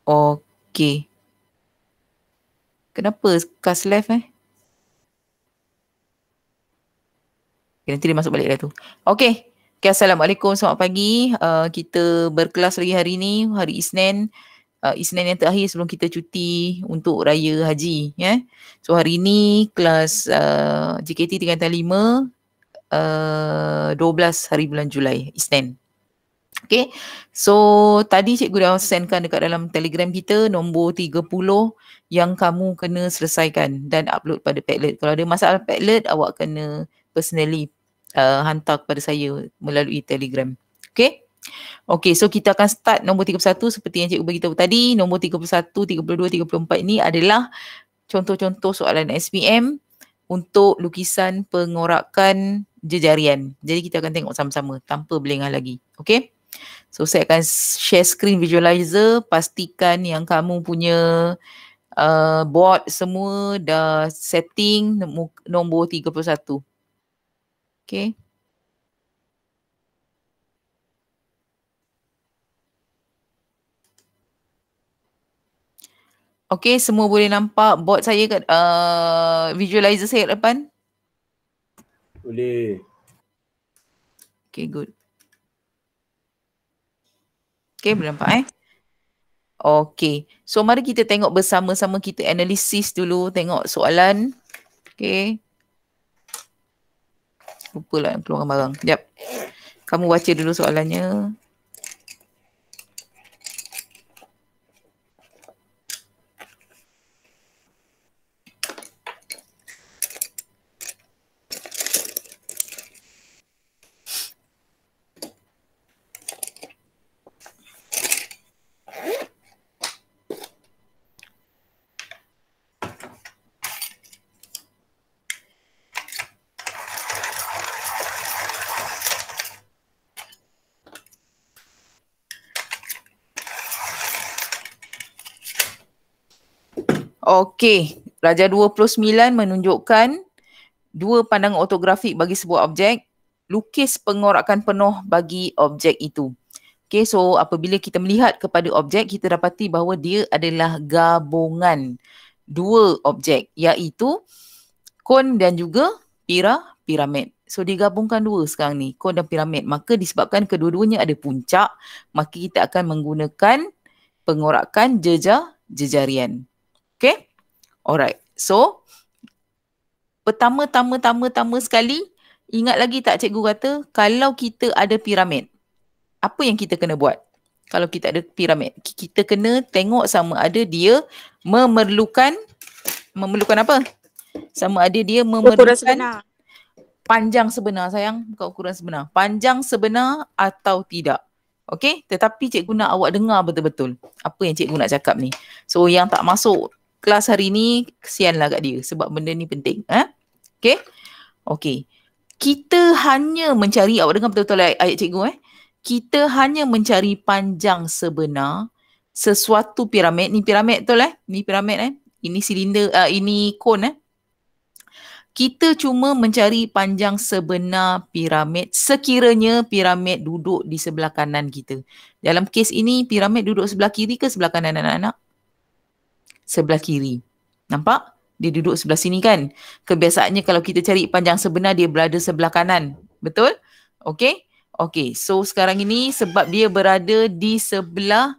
Okey. Kenapa cast left Okay, nanti dia masuk balik dah tu. Okey. Okay, Assalamualaikum, selamat pagi. Kita berkelas lagi hari ni, hari Isnin. Isnin yang terakhir sebelum kita cuti untuk Raya Haji. So hari ni kelas JKT 305 12 hari bulan Julai, Isnin. Okay, so tadi cikgu dah sendkan dekat dalam Telegram kita nombor 30 yang kamu kena selesaikan dan upload pada Padlet. Kalau ada masalah Padlet, awak kena personally hantar kepada saya melalui Telegram. Okay? Okay, so kita akan start nombor 31 seperti yang cikgu beritahu tadi. Nombor 31, 32, 34 ni adalah contoh-contoh soalan SPM untuk lukisan pengorakan jejarian. Jadi kita akan tengok sama-sama tanpa berlengah lagi. Okay? So saya akan share screen visualizer. Pastikan yang kamu punya board semua dah setting nombor 31. Okay. Okay, semua boleh nampak board saya kat visualizer saya kat depan? Boleh. Okay, good. Okay, boleh nampak Okay, so mari kita tengok bersama-sama, kita analisis dulu, tengok soalan. Okay. Lupa lah yang keluarkan barang. Sekejap. Kamu baca dulu soalannya. Okey, Raja 29 menunjukkan dua pandangan ortografik bagi sebuah objek. Lukis pengorakan penuh bagi objek itu. Okey, so apabila kita melihat kepada objek, kita dapati bahawa dia adalah gabungan dua objek, iaitu kon dan juga piramid. So digabungkan dua sekarang ni, kon dan piramid. Maka disebabkan kedua-duanya ada puncak, maka kita akan menggunakan pengorakan jejarian. Okay? Alright. So, pertama sekali, ingat lagi tak cikgu kata, kalau kita ada piramid, apa yang kita kena buat? Kalau kita ada piramid, kita kena tengok sama ada dia memerlukan apa? Sama ada dia memerlukan panjang sebenar, sayang. Bukan ukuran sebenar. Panjang sebenar atau tidak. Okay? Tetapi cikgu nak awak dengar betul-betul apa yang cikgu nak cakap ni. So, yang tak masuk kelas hari ni, kesianlah kat dia sebab benda ni penting. Okay? Okay. Kita hanya mencari, awak dengar betul-betul ayat cikgu kita hanya mencari panjang sebenar sesuatu piramid. Ni piramid betul Ni piramid Ini silinder, ini kon Kita cuma mencari panjang sebenar piramid sekiranya piramid duduk di sebelah kanan kita. Dalam kes ini, piramid duduk sebelah kiri ke sebelah kanan anak-anak? Sebelah kiri. Nampak? Dia duduk sebelah sini kan? Kebiasaannya kalau kita cari panjang sebenar, dia berada sebelah kanan. Betul? Okay? Okay. So sekarang ini sebab dia berada di sebelah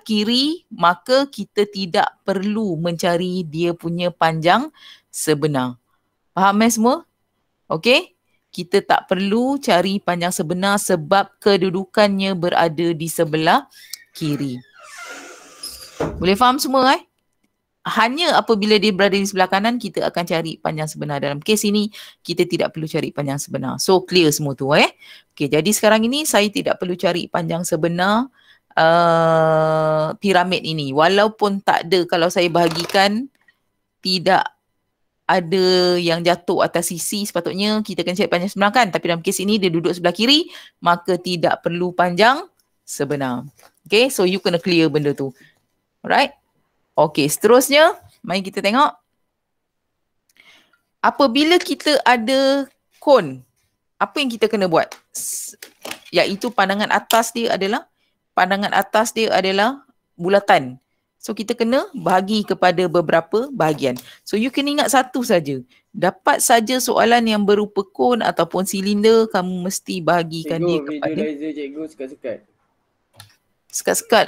kiri, maka kita tidak perlu mencari dia punya panjang sebenar. Faham semua? Okay? Kita tak perlu cari panjang sebenar sebab kedudukannya berada di sebelah kiri. Boleh faham semua Hanya apabila dia berada di sebelah kanan, kita akan cari panjang sebenar. Dalam kes ini, kita tidak perlu cari panjang sebenar. So, clear semua tu Okay, jadi sekarang ini saya tidak perlu cari panjang sebenar piramid ini. Walaupun tak ada, kalau saya bahagikan, tidak ada yang jatuh atas sisi, sepatutnya kita akan cari panjang sebenar kan. Tapi dalam kes ini, dia duduk sebelah kiri, maka tidak perlu panjang sebenar. Okay, so you kena clear benda tu. Alright. Okay, seterusnya, mari kita tengok. Apabila kita ada kon, apa yang kita kena buat? Iaitu pandangan atas dia adalah bulatan. So kita kena bahagi kepada beberapa bahagian. So you kena ingat satu saja. Dapat saja soalan yang berupa kon ataupun silinder, kamu mesti bahagikan dia kepada visualizer cikgu sekat-sekat. Sekat-sekat.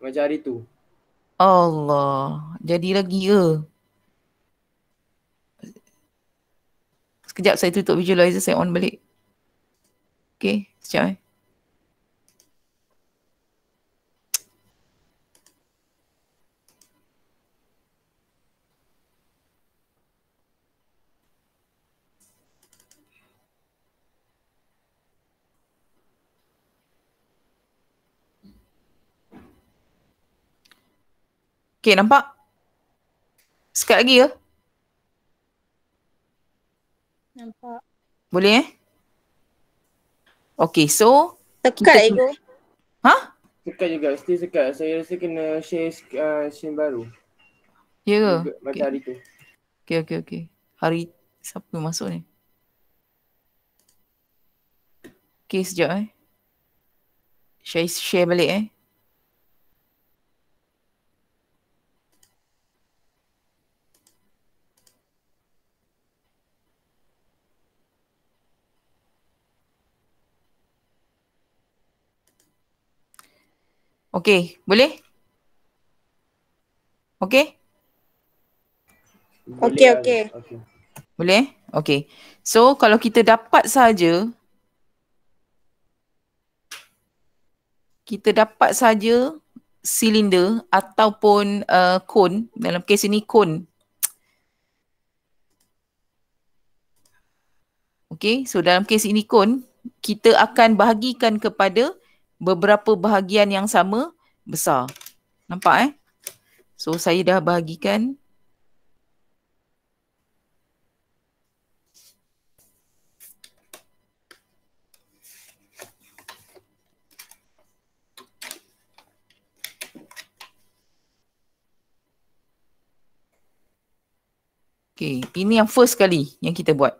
Macam hari tu. Allah, jadi lagi ke? Sekejap saya tutup visualizer, saya on balik. Okay, sekejap Okay, nampak? Sekat lagi ke? Nampak. Boleh Okay, so Tekat ego. Ha? Sekat juga, still sekat. Saya rasa kena share scene baru. Ya ke? Macam hari tu. Okay. Hari siapa yang masuk ni? Okay, sekejap Share balik Okay, boleh? Okay? Okey. Boleh? Okay. So, kalau kita dapat saja silinder ataupun kon, dalam kes ini kon. Okay, so dalam kes ini kon, kita akan bahagikan kepada beberapa bahagian yang sama besar. Nampak So saya dah bahagikan. Okay, ini yang first kali yang kita buat.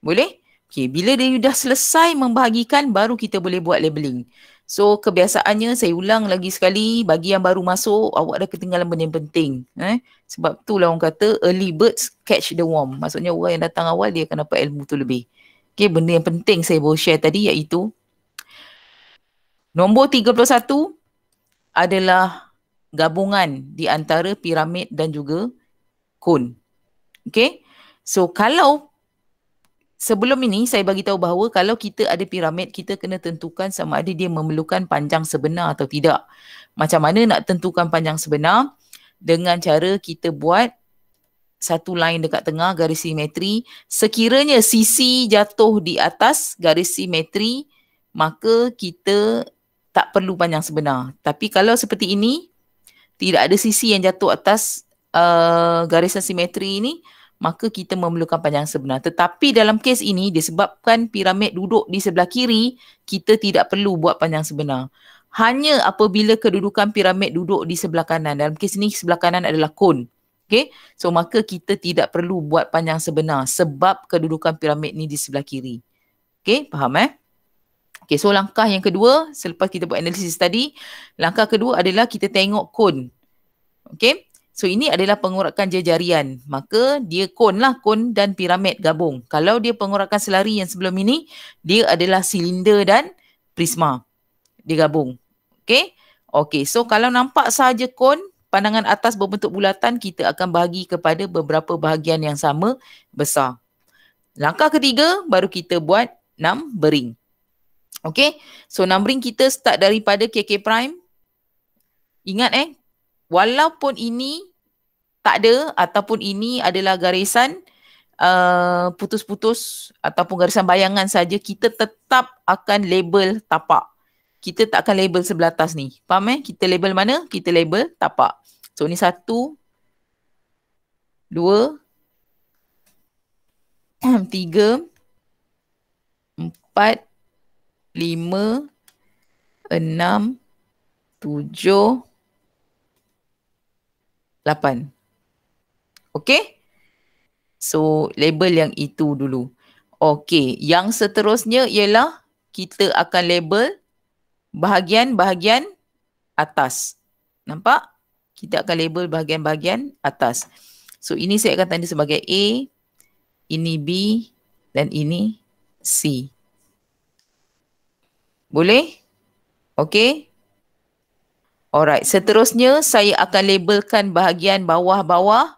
Boleh? Okay, bila dia dah selesai membahagikan, baru kita boleh buat labeling. So, kebiasaannya saya ulang lagi sekali, bagi yang baru masuk, awak dah ketinggalan benda yang penting. Sebab tu lah orang kata, early birds catch the worm. Maksudnya orang yang datang awal, dia akan dapat ilmu tu lebih. Okay, benda yang penting saya baru share tadi iaitu, nombor 31 adalah gabungan di antara piramid dan juga kon. Okay, so kalau sebelum ini saya bagi tahu bahawa kalau kita ada piramid, kita kena tentukan sama ada dia memerlukan panjang sebenar atau tidak. Macam mana nak tentukan panjang sebenar? Dengan cara kita buat satu line dekat tengah garis simetri. Sekiranya sisi jatuh di atas garis simetri, maka kita tak perlu panjang sebenar. Tapi kalau seperti ini, tidak ada sisi yang jatuh atas garisan simetri ini, maka kita memerlukan panjang sebenar. Tetapi dalam kes ini, disebabkan piramid duduk di sebelah kiri, kita tidak perlu buat panjang sebenar. Hanya apabila kedudukan piramid duduk di sebelah kanan. Dalam kes ini, sebelah kanan adalah kon. Okay? So, maka kita tidak perlu buat panjang sebenar sebab kedudukan piramid ni di sebelah kiri. Okay? Faham Okay, so langkah yang kedua, selepas kita buat analisis tadi, langkah kedua adalah kita tengok kon. Okay? So ini adalah pengurakan jejarian. Maka dia kon dan piramid gabung. Kalau dia pengurakan selari yang sebelum ini, dia adalah silinder dan prisma. Dia gabung. Okay? Okay, so kalau nampak sahaja kon, pandangan atas berbentuk bulatan, kita akan bahagi kepada beberapa bahagian yang sama besar. Langkah ketiga, baru kita buat numbering. Okay? So numbering kita start daripada KK prime. Ingat walaupun ini tak ada ataupun ini adalah garisan putus-putus ataupun garisan bayangan saja, kita tetap akan label tapak. Kita tak akan label sebelah atas ni. Faham Kita label mana? Kita label tapak. So ni 1, 2, 3, 4, 5, 6, 7, 8. Okay? So, label yang itu dulu. Okay, yang seterusnya ialah kita akan label bahagian-bahagian atas. Nampak? Kita akan label bahagian-bahagian atas. So ini saya akan tanda sebagai A, ini B dan ini C. Boleh? Okey. Alright, seterusnya saya akan labelkan bahagian bawah-bawah.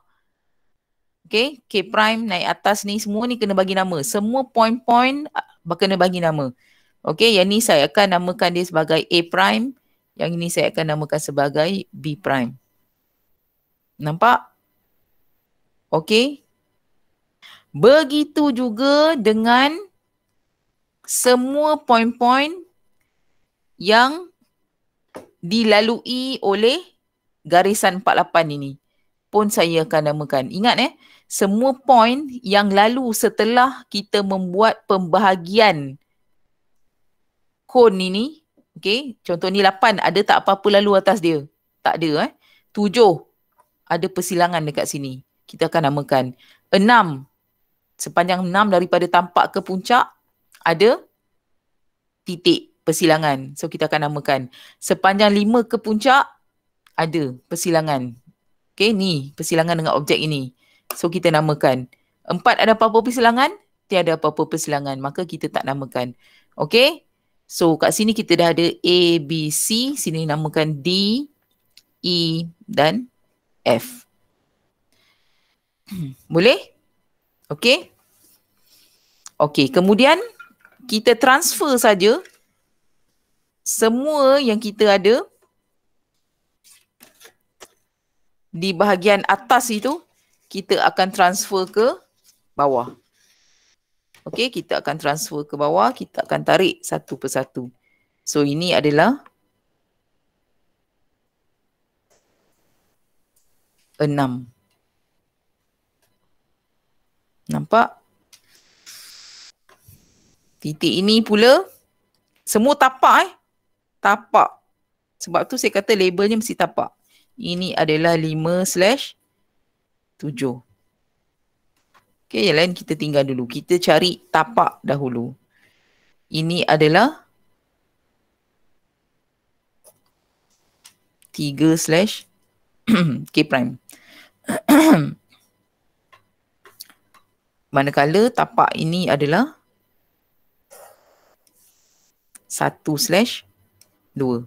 Okay, K prime naik atas ni, semua ni kena bagi nama. Semua point-point kena bagi nama. Okay, yang ni saya akan namakan dia sebagai A prime. Yang ini saya akan namakan sebagai B prime. Nampak? Okay. Begitu juga dengan semua point-point yang dilalui oleh garisan 48 ini pun saya akan namakan. Ingat semua point yang lalu setelah kita membuat pembahagian kon ini, okay, contoh ni 8, ada tak apa-apa lalu atas dia? Tak ada. 7, ada persilangan dekat sini. Kita akan namakan. 6, sepanjang 6 daripada tampak ke puncak, ada titik persilangan. So kita akan namakan. Sepanjang 5 ke puncak, ada persilangan. Okay, ni persilangan dengan objek ini. So kita namakan. 4 ada apa-apa persilangan? Tiada apa-apa persilangan. Maka kita tak namakan. Okay. So kat sini kita dah ada A, B, C. Sini namakan D, E dan F. Boleh? Okay. Okay. Kemudian kita transfer saja semua yang kita ada di bahagian atas itu, kita akan transfer ke bawah. Okey, kita akan transfer ke bawah, kita akan tarik satu persatu. So ini adalah 6. Nampak? Titik ini pula semua tapak tapak. Sebab tu saya kata labelnya mesti tapak. Ini adalah 5/7. Okay, yang lain kita tinggal dulu. Kita cari tapak dahulu. Ini adalah 3/K prime. Manakala tapak ini adalah 1/2.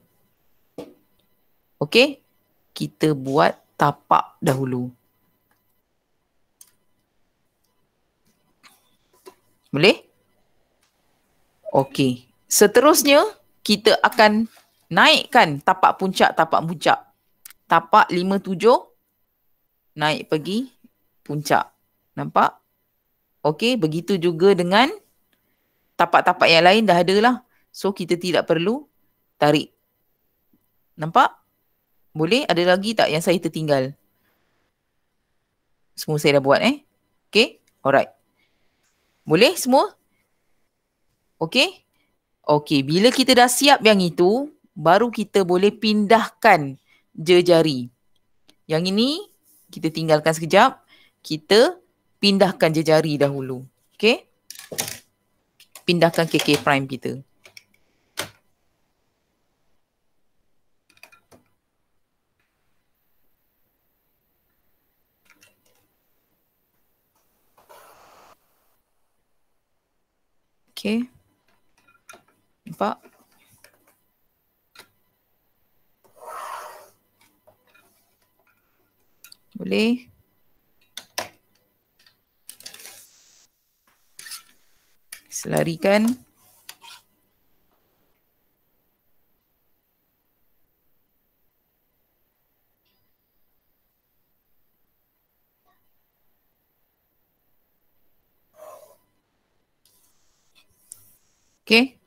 Okey, kita buat tapak dahulu. Boleh? Okey. Seterusnya, kita akan naikkan tapak puncak. Tapak 5/7 naik pergi puncak. Nampak? Okey, begitu juga dengan tapak-tapak yang lain dah ada lah. So, kita tidak perlu tarik. Nampak? Boleh? Ada lagi tak yang saya tertinggal? Semua saya dah buat Okay? Alright. Boleh semua? Okay? Okay, bila kita dah siap yang itu, baru kita boleh pindahkan jejari. Yang ini, kita tinggalkan sekejap. Kita pindahkan jejari dahulu. Okay? Pindahkan KK prime kita. Okay. Nampak? Boleh? Selarikan. Okay.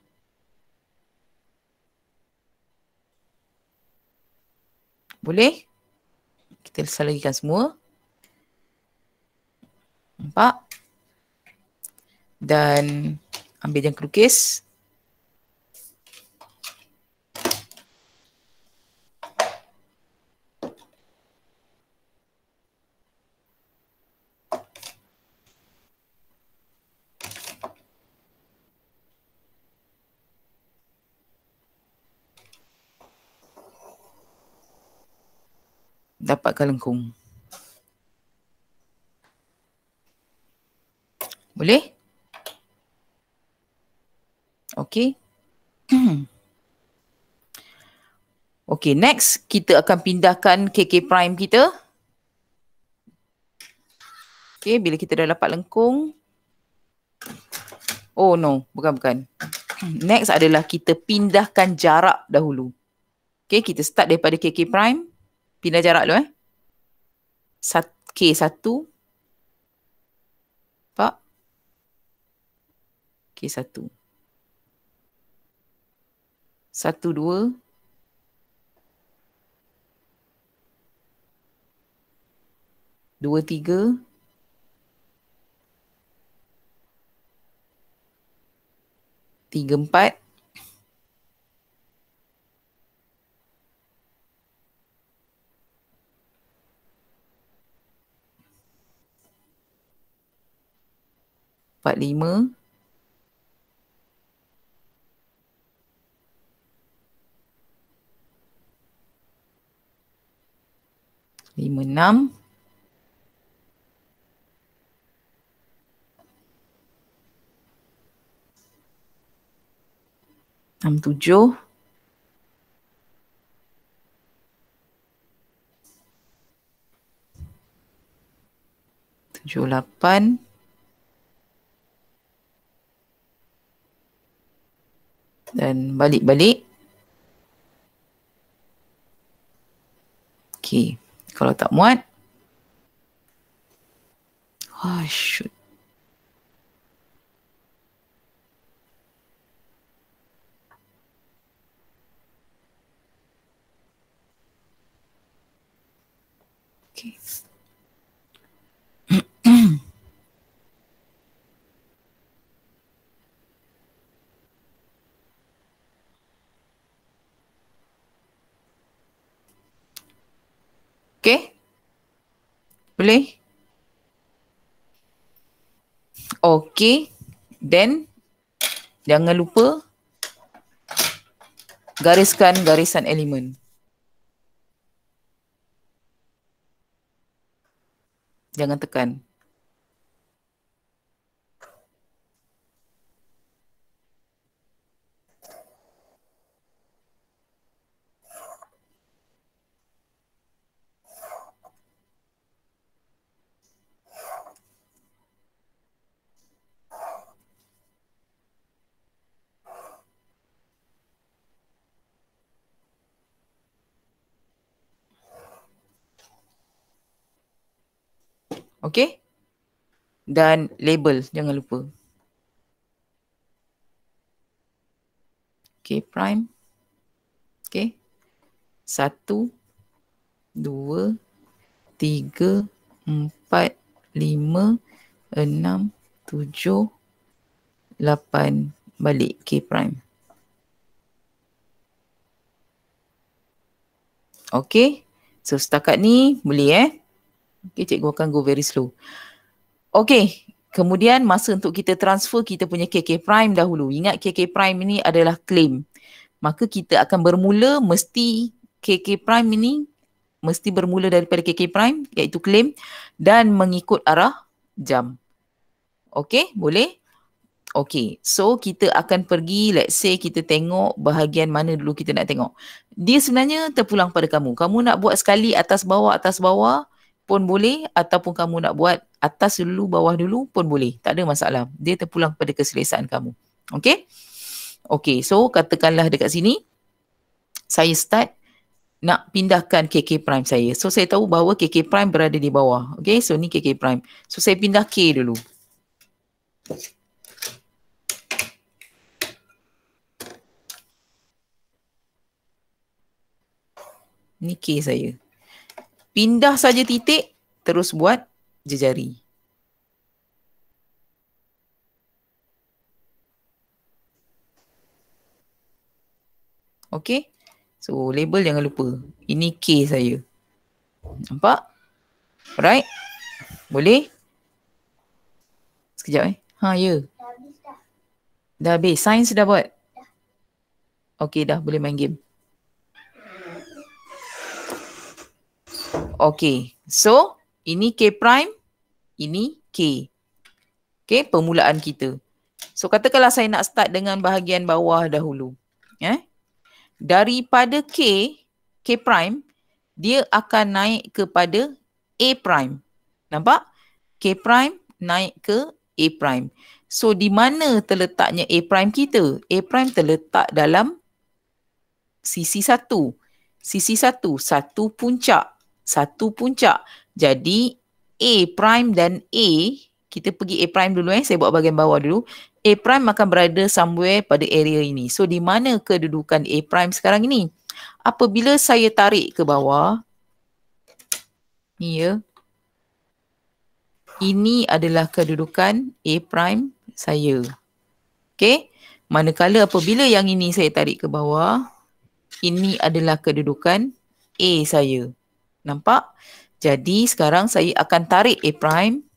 Boleh? Kita selarikan semua. Nampak? Dan ambil jangka lukis. dapatkan lengkung. Boleh? Okey. Okey, next kita akan pindahkan KK prime kita. Okey, bila kita dah dapat lengkung. Oh no, bukan. Next adalah kita pindahkan jarak dahulu. Okey, kita start daripada KK prime. Pindah jarak dulu K1. Nampak? K1. 1, 2. 2, 3. 3, 4. 4, 5. 5, 6. 6, 7. 7, 8. 'Dan balik-balik. Okey, kalau tak muat. Shoot. Okey. Okey? Boleh? Okey. Then, jangan lupa gariskan garisan elemen. Jangan tekan. Okey? Dan label, jangan lupa. K prime. Okey. 1, 2, 3, 4, 5, 6, 7, 8. Balik K prime. Okey. So setakat ni boleh Okay, cikgu akan go very slow. Okay, kemudian masa untuk kita transfer kita punya KK prime dahulu. Ingat KK prime ini adalah claim. Maka kita akan bermula mesti KK prime ini mesti bermula daripada KK prime iaitu claim dan mengikut arah jam. Okay, boleh? Okay, so kita akan pergi, let's say kita tengok bahagian mana dulu kita nak tengok. Dia sebenarnya terpulang pada kamu. Kamu nak buat sekali atas bawah pun boleh ataupun kamu nak buat atas dulu, bawah dulu pun boleh. Tak ada masalah. Dia terpulang pada keselesaan kamu. Okay? Okay, so katakanlah dekat sini, saya start nak pindahkan KK prime saya. So saya tahu bahawa KK prime berada di bawah. Okay, so ni KK prime. So saya pindah K dulu. Ni K saya. Pindah saja titik, terus buat jejari. Okay. So label jangan lupa. Ini K saya. Nampak? Alright. Boleh? Sekejap ya. Dah habis. Sains dah buat? Okay dah boleh main game. Okay. So, ini K prime, ini K. Okay, permulaan kita. So, katakanlah saya nak start dengan bahagian bawah dahulu. Daripada K prime, dia akan naik kepada A prime. Nampak? K prime naik ke A prime. So, di mana terletaknya A prime kita? A prime terletak dalam sisi satu. Sisi satu, satu puncak. Satu puncak. Jadi, A prime dan A, kita pergi A prime dulu saya buat bahagian bawah dulu. A prime akan berada somewhere pada area ini. So, di mana kedudukan A prime sekarang ini? Apabila saya tarik ke bawah, ni ya, ini adalah kedudukan A prime saya. Okay. Manakala apabila yang ini saya tarik ke bawah, ini adalah kedudukan A saya. Nampak? Jadi sekarang saya akan tarik A prime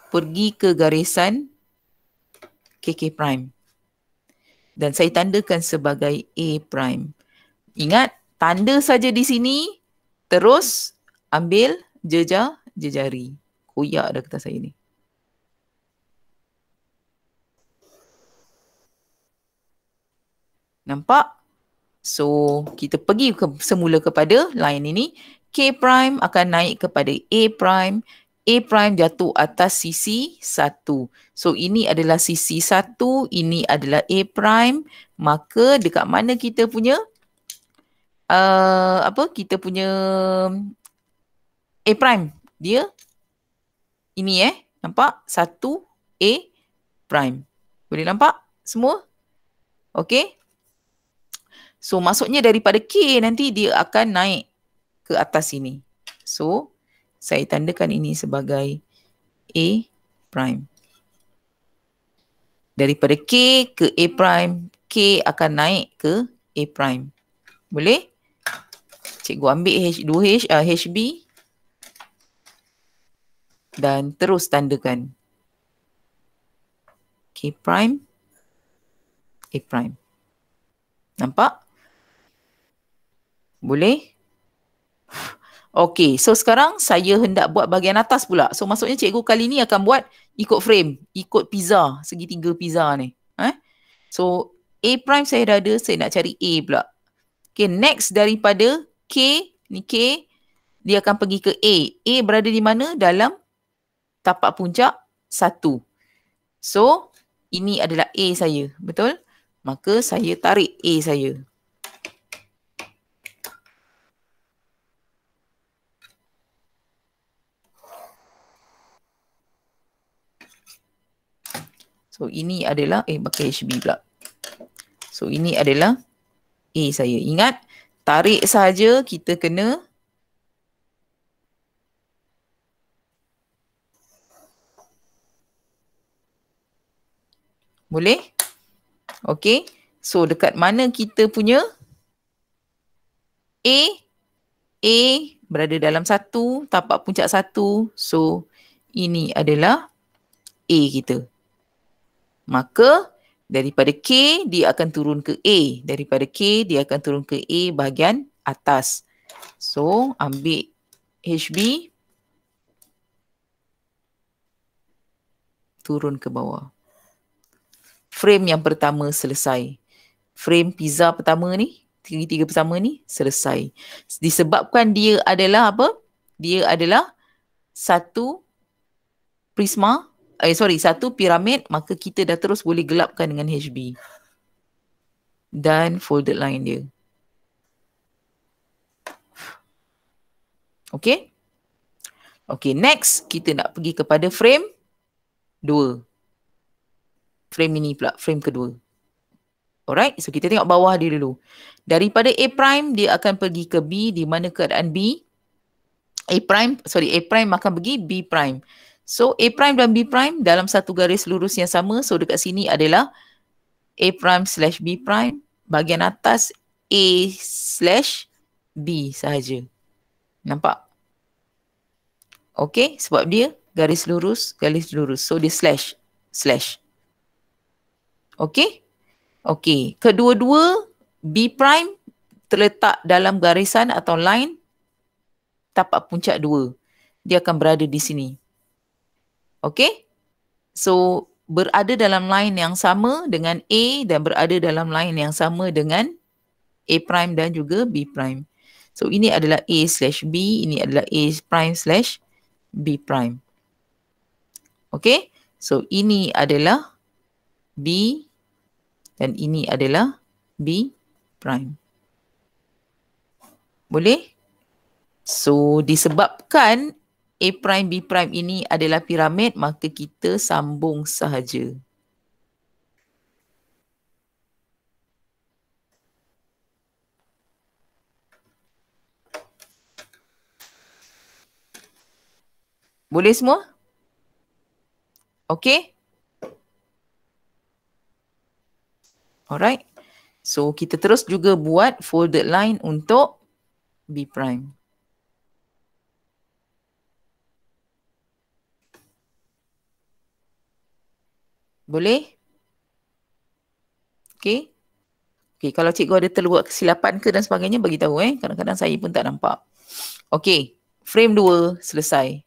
pergi ke garisan KK prime. Dan saya tandakan sebagai A prime. Ingat, tanda saja di sini, terus ambil jejari. Koyak dah kertas saya ni. Nampak? So, kita pergi semula kepada line ini. K prime akan naik kepada A prime. A prime jatuh atas sisi 1. So, ini adalah sisi 1. Ini adalah A prime. Maka dekat mana kita punya kita punya A prime. Dia ini nampak? 1 A prime. Boleh nampak semua? Okay. So, maksudnya daripada K nanti dia akan naik ke atas sini. So, saya tandakan ini sebagai A prime. Daripada K ke A prime, K akan naik ke A prime. Boleh? Cikgu ambil HB dan terus tandakan K prime, A prime. Nampak? Boleh? Okey, so sekarang saya hendak buat bahagian atas pula. So maksudnya cikgu kali ni akan buat ikut frame, ikut pizza, segitiga pizza ni. So A prime saya dah ada, saya nak cari A pula. Okay, next daripada K, ni K, dia akan pergi ke A. A berada di mana? Dalam tapak puncak 1. So, ini adalah A saya, betul? Maka saya tarik A saya. So, ini adalah, pakai HB pula. So, ini adalah A saya. Ingat, tarik saja kita kena boleh? Okey. So, dekat mana kita punya A berada dalam 1, tapak puncak 1. So, ini adalah A kita. Maka, daripada K, dia akan turun ke A. Daripada K, dia akan turun ke A bahagian atas. So, ambil HB. Turun ke bawah. Frame yang pertama selesai. Frame pizza pertama ni, tiga pertama ni selesai. Disebabkan dia adalah apa? Dia adalah satu prisma, satu piramid, maka kita dah terus boleh gelapkan dengan HB. Dan folded line dia. Okay? Okay, next kita nak pergi kepada frame 2. Frame ini pula, frame kedua. Alright, so kita tengok bawah dia dulu. Daripada A prime, dia akan pergi ke B. Di mana keadaan B? A prime akan pergi B prime. So, A prime dan B prime dalam satu garis lurus yang sama. So, dekat sini adalah A prime slash B prime. Bahagian atas A slash B sahaja. Nampak? Okay, sebab dia garis lurus. So, dia slash. Okay? Okay, kedua-dua B prime terletak dalam garisan atau line tapak puncak 2. Dia akan berada di sini. Okay? So, berada dalam line yang sama dengan A dan berada dalam line yang sama dengan A prime dan juga B prime. So, ini adalah A/B, ini adalah A prime slash B prime. Okay? So, ini adalah B dan ini adalah B prime. Boleh? So, disebabkan A prime, B prime ini adalah piramid, maka kita sambung sahaja. Boleh semua? Okay? Alright. So, kita terus juga buat folded line untuk B prime. Boleh? Okay? Okay, kalau cikgu ada terbuat kesilapan ke dan sebagainya, bagi tahu Kadang-kadang saya pun tak nampak. Okay, frame 2 selesai.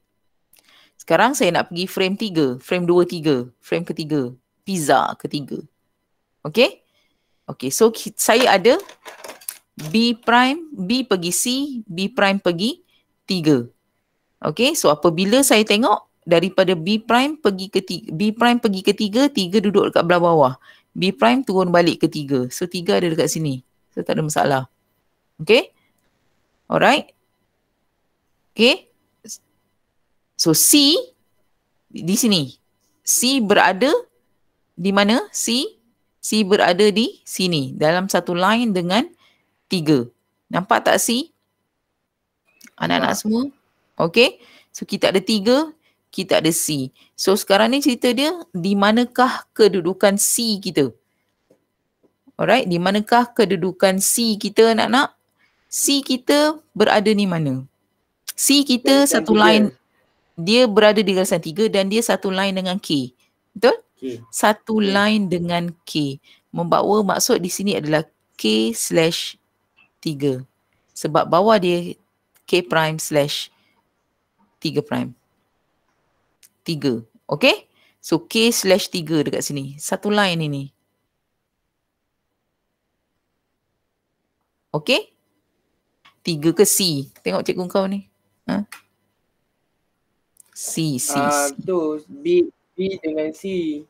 Sekarang saya nak pergi frame 3. Frame 2, 3. Frame ketiga. Pizza ketiga. Okay? Okay, so saya ada B prime, B pergi C, B prime pergi 3. Okay, so apabila saya tengok daripada B prime pergi ke 3, B prime pergi ke 3, 3 duduk dekat belah bawah. B prime turun balik ke 3. So 3 ada dekat sini. So tak ada masalah. Okay? Alright? Okay? So C di sini. C berada di mana? C berada di sini. Dalam satu line dengan 3. Nampak tak C? Anak-anak semua? Okay? So kita ada 3, kita ada C. So sekarang ni cerita dia, di manakah kedudukan C kita? Alright, di manakah kedudukan C kita anak-anak? C kita berada di mana? C kita Garisan satu 3. line, dia berada di garisan 3 dan dia satu line dengan K. Betul? Okay. Satu line dengan K. Membawa maksud di sini adalah K/3. Sebab bawah dia K prime slash 3 prime. 3. Okay? So K/3 dekat sini. Satu line ini. Okay? 3 ke C? Tengok cikgu kau ni. Ha? C. Tu B dengan C.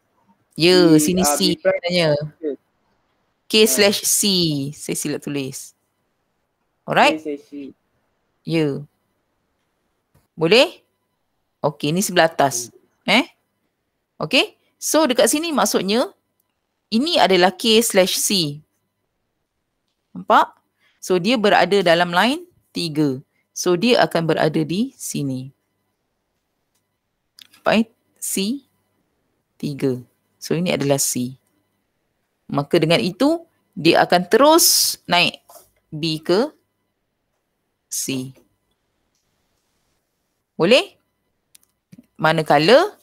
Ya, B, sini C B prime. sebenarnya. K/C. Saya silap tulis. Alright? C. Ya. Boleh? Okey, ni sebelah atas. Okey? So dekat sini maksudnya ini adalah K/C. Nampak? So dia berada dalam line 3. So dia akan berada di sini. Nampak C 3. So ini adalah C. Maka dengan itu dia akan terus naik B ke C. Boleh? Manakala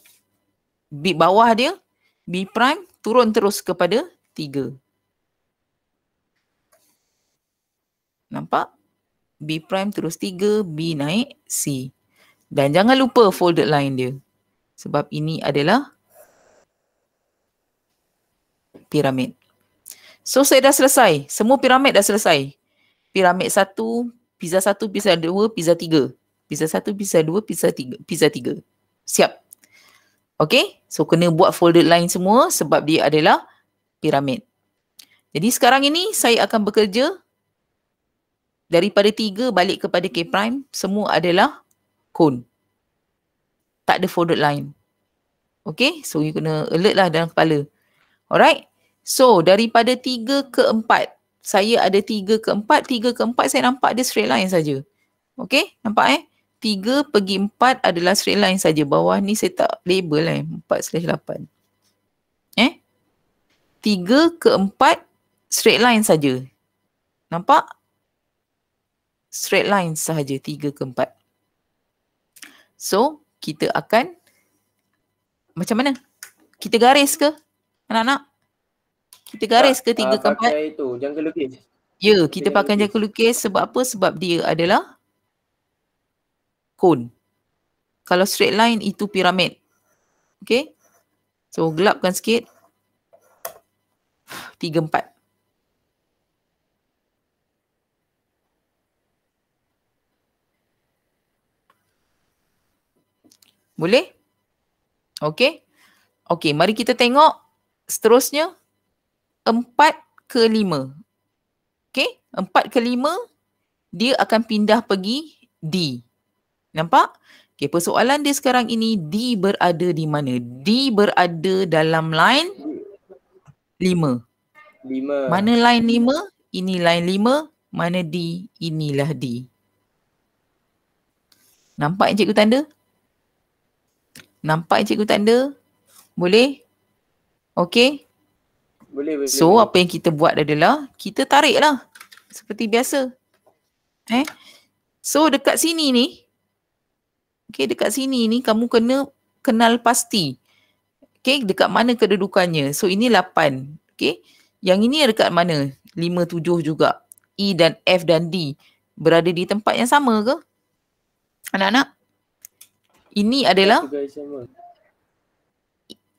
B bawah dia, B prime turun terus kepada 3. Nampak? B prime terus 3, B naik C. Dan jangan lupa folded line dia. Sebab ini adalah piramid. So saya dah selesai. Semua piramid dah selesai. Piramid 1, pizza 1, pizza 2, pizza 3. Pizza 1, pizza 2, pizza 3. Siap. Okay? So kena buat folded line semua sebab dia adalah piramid. Jadi sekarang ini saya akan bekerja daripada 3 balik kepada K prime. Semua adalah cone. Tak ada folded line. Okay? So you kena alert lah dalam kepala. Alright? So daripada 3 ke 4. Saya ada 3 ke 4. 3 ke 4 saya nampak dia straight line saja. Okay? Nampak 3 pergi 4 adalah straight line saja. Bawah ni saya tak label 4/8. 3 ke 4 straight line saja. Nampak? Straight line sahaja 3 ke 4. So, kita akan macam mana? Kita garis ke? Anak-anak? Kita garis ke 3 ke 4? Pakai itu, jungle lukis. Ya, kita Dengan pakai jangka lukis sebab apa? Sebab dia adalah cone. Kalau straight line itu piramid. Okay. So gelapkan sikit. 3, 4. Boleh? Okay. Okay, mari kita tengok seterusnya 4 ke 5. Okay, 4 ke 5 dia akan pindah pergi D. Nampak? Okay, persoalan dia sekarang ini D berada di mana? D berada dalam line 5. 5. Mana line 5? Ini line 5. Mana D? Inilah D. Nampak yang cikgu tanda? Nampak yang cikgu tanda? Boleh? Okay. Boleh. So apa yang kita buat adalah kita tariklah seperti biasa. So dekat sini ni, okay, dekat sini ni kamu kena kenal pasti. Okay, dekat mana kedudukannya. So ini 8. Okay. Yang ini dekat mana? 5, 7 juga. E dan F dan D berada di tempat yang sama ke? Anak-anak? Ini adalah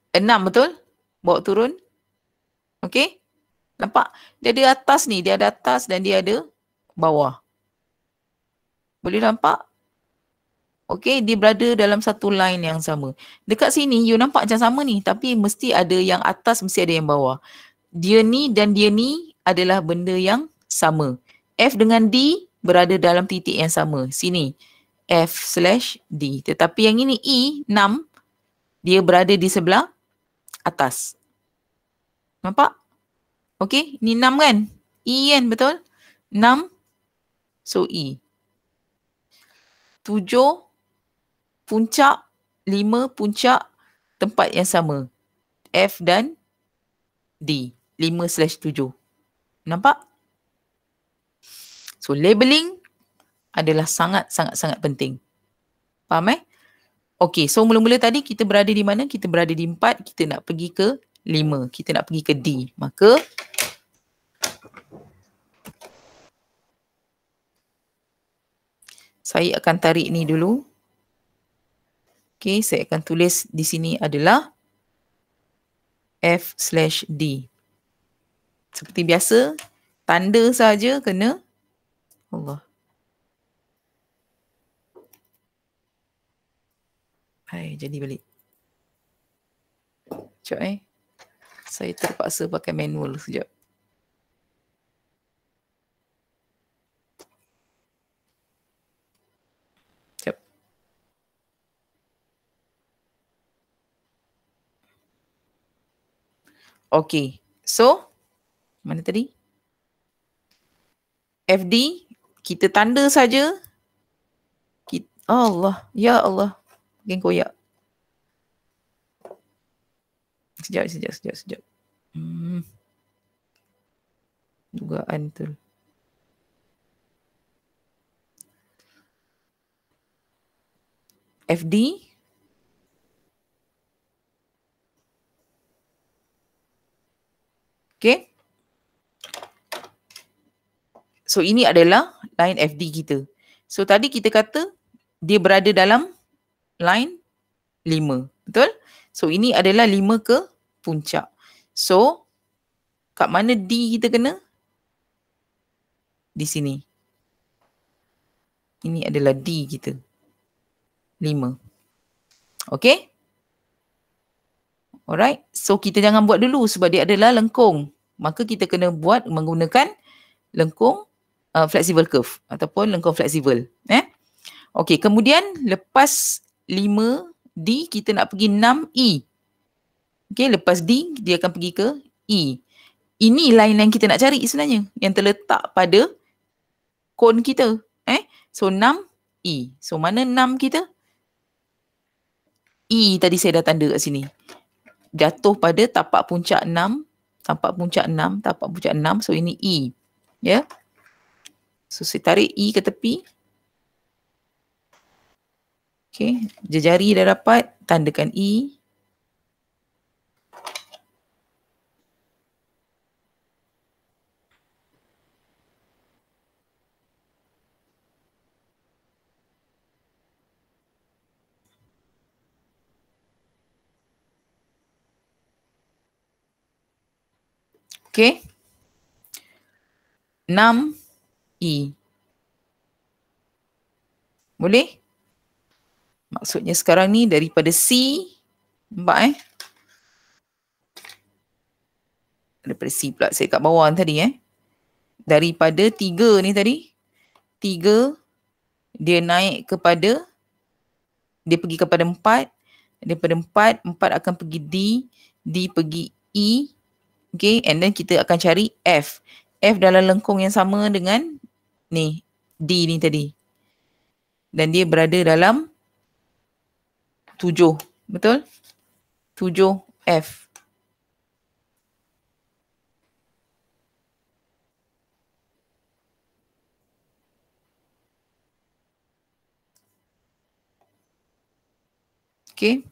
6, betul? Bawa turun. Okay. Nampak? Dia ada atas ni. Dia ada atas dan dia ada bawah. Boleh nampak? Okay, dia berada dalam satu line yang sama. Dekat sini, you nampak macam sama ni. Tapi mesti ada yang atas, mesti ada yang bawah. Dia ni dan dia ni adalah benda yang sama. F dengan D berada dalam titik yang sama. Sini. F/D. Tetapi yang ini E, 6, dia berada di sebelah atas. Nampak? Okay, ni 6 kan? E kan, betul? 6. So E. 7 puncak, 5 puncak, tempat yang sama. F dan D. 5/7. Nampak? So labeling adalah sangat-sangat penting. Faham Okay, so mula-mula tadi kita berada di mana? Kita berada di 4, kita nak pergi ke 5. Kita nak pergi ke D. Maka saya akan tarik ni dulu. Okay, saya akan tulis di sini adalah F/D. Seperti biasa, tanda saja kena. Allah. Hai, jadi balik. Sekejap Saya terpaksa pakai manual sekejap. Sekejap. Okay, so mana tadi? FD, kita tanda saja. Allah, ya Allah. Makin koyak. Sekejap. Dugaan tu. FD. Okay. So ini adalah line FD kita. So tadi kita kata dia berada dalam line 5. Betul? So ini adalah 5 ke puncak. So kat mana D kita kena? Di sini. Ini adalah D kita. 5. Okay? Alright. So kita jangan buat dulu sebab dia adalah lengkung. Maka kita kena buat menggunakan lengkung flexible curve ataupun lengkung fleksibel. Okay, kemudian lepas 5D kita nak pergi 6E. Okay, lepas D dia akan pergi ke E. Ini line yang kita nak cari sebenarnya yang terletak pada kon kita. So 6E. So mana 6 kita? E tadi saya dah tanda kat sini. Jatuh pada tapak puncak 6. Tapak puncak 6. So ini E. Ya. Yeah? So saya tarik E ke tepi. Okay, jejari dah dapat, tandakan E. Okay. 6E. Boleh? Maksudnya sekarang ni daripada C, nampak daripada C pula, saya kat bawah tadi daripada 3 ni tadi, 3 dia naik kepada, dia pergi kepada 4, daripada 4 akan pergi D pergi E, okay, and then kita akan cari F. F dalam lengkung yang sama dengan ni, D ni tadi. Dan dia berada dalam 7, betul? 7F. Okay.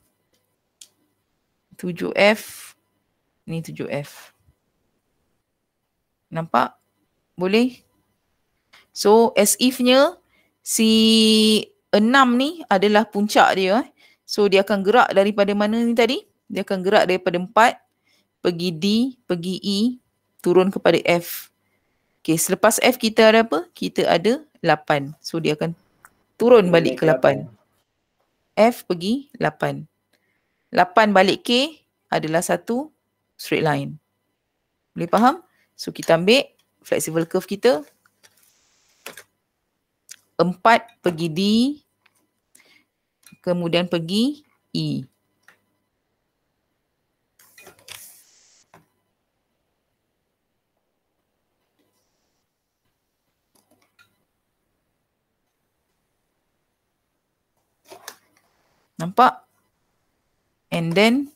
7F. Ni 7F. Nampak? Boleh? So, as if-nya si 6 ni adalah puncak dia. So, dia akan gerak daripada mana ni tadi? Dia akan gerak daripada 4, pergi D, pergi E, turun kepada F. Okay, selepas F kita ada apa? Kita ada 8. So, dia akan turun balik ke 8. F pergi 8. 8 balik K adalah satu straight line. Boleh faham? So, kita ambil flexible curve kita. 4 pergi D, kemudian pergi E. Nampak? And then,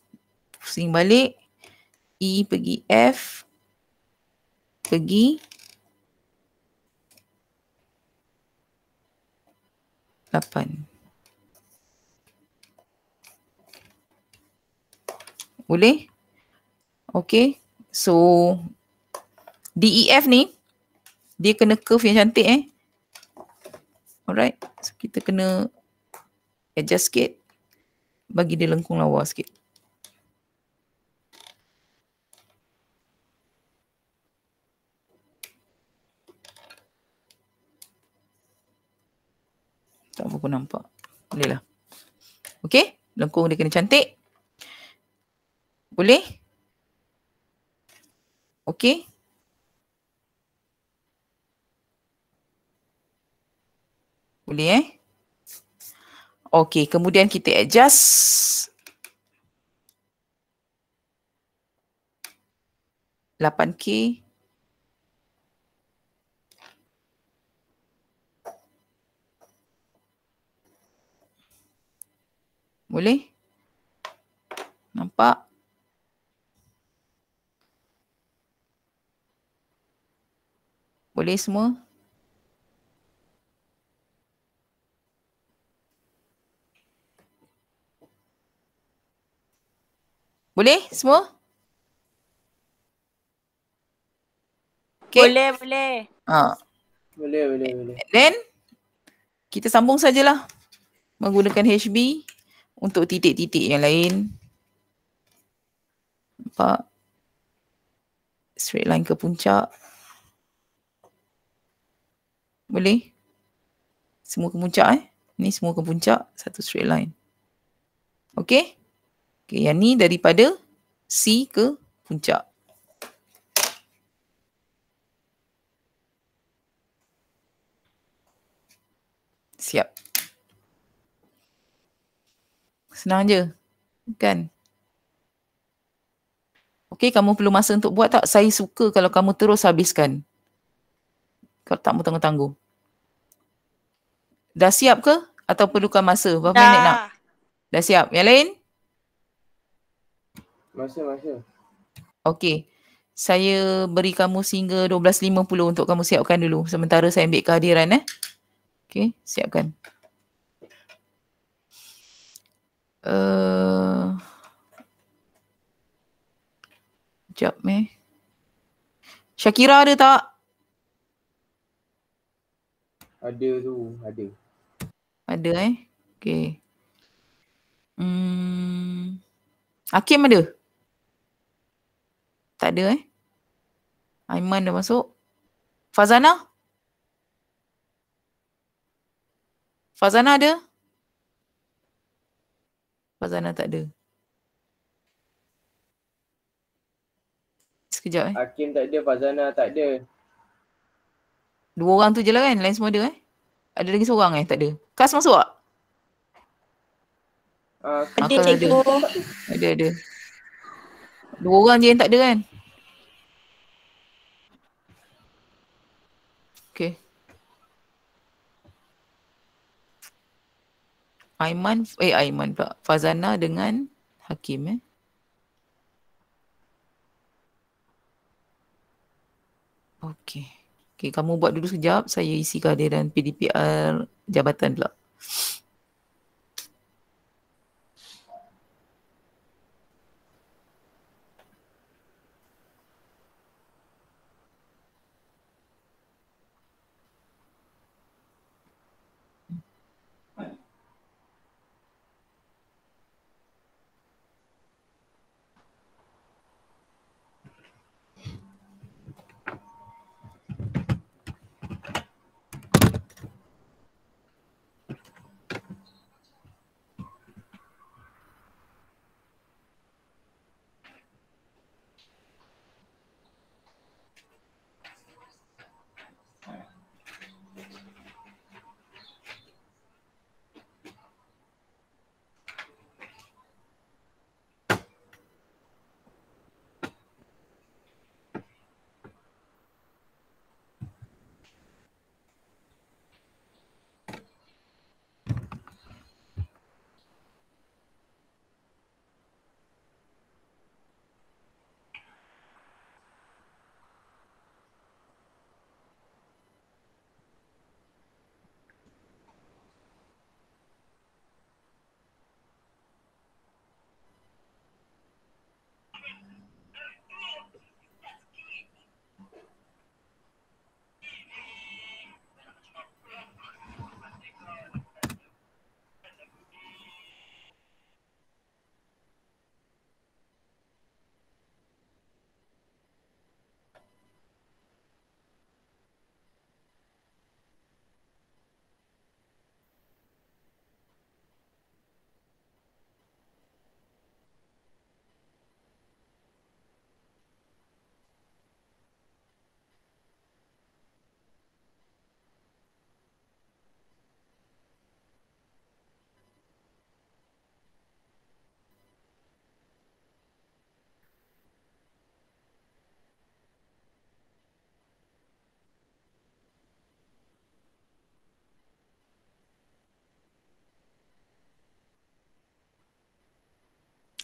pusing balik. E pergi F, pergi 8. Boleh? Okay. So, DEF ni, dia kena curve yang cantik Alright. So, kita kena adjust sikit. Bagi dia lengkung lawa sikit. Tak apa pun nampak. Boleh lah. Okay. Lengkung dia kena cantik. Boleh? Okay. Boleh Okay. Kemudian kita adjust 8K. Boleh? Nampak? Boleh semua? Boleh semua? Okay? Boleh, boleh. Boleh. Then, kita sambung sajalah menggunakan HB untuk titik-titik yang lain. Nampak? Straight line ke puncak. Boleh? Semua ke puncak Ni semua ke puncak. Satu straight line. Okay? Okay, yang ni daripada C ke puncak. Siap. Senang je. Kan? Okay, kamu perlu masa untuk buat tak? Saya suka kalau kamu terus habiskan. Kalau tak mau tangguh-tangguh. Dah siap ke? Atau perlukan masa? Berapa minit nak? Dah siap. Yang lain? Masa. Okay. Saya beri kamu sehingga 12.50 untuk kamu siapkan dulu. Sementara saya ambil kehadiran. Okay, siapkan. Sekejap Syakira ada tak? Ada tu, ada. Ada Okay. Hakim ada? Tak ada Aiman dah masuk. Fazana? Fazana ada? Fazana tak ada. Sekejap Hakim tak ada, Fazana tak ada. 2 orang tu je lah kan? Lain semua ada Ada lagi seorang tak ada. Kas masuk tak? Ada Akal ada. cikgu. Ada. 2 orang je yang tak ada kan? Okay. Aiman pula. Fazana dengan Hakim Okay. Okay, kamu buat dulu sekejap. Saya isi kehadiran PDPR jabatan pula.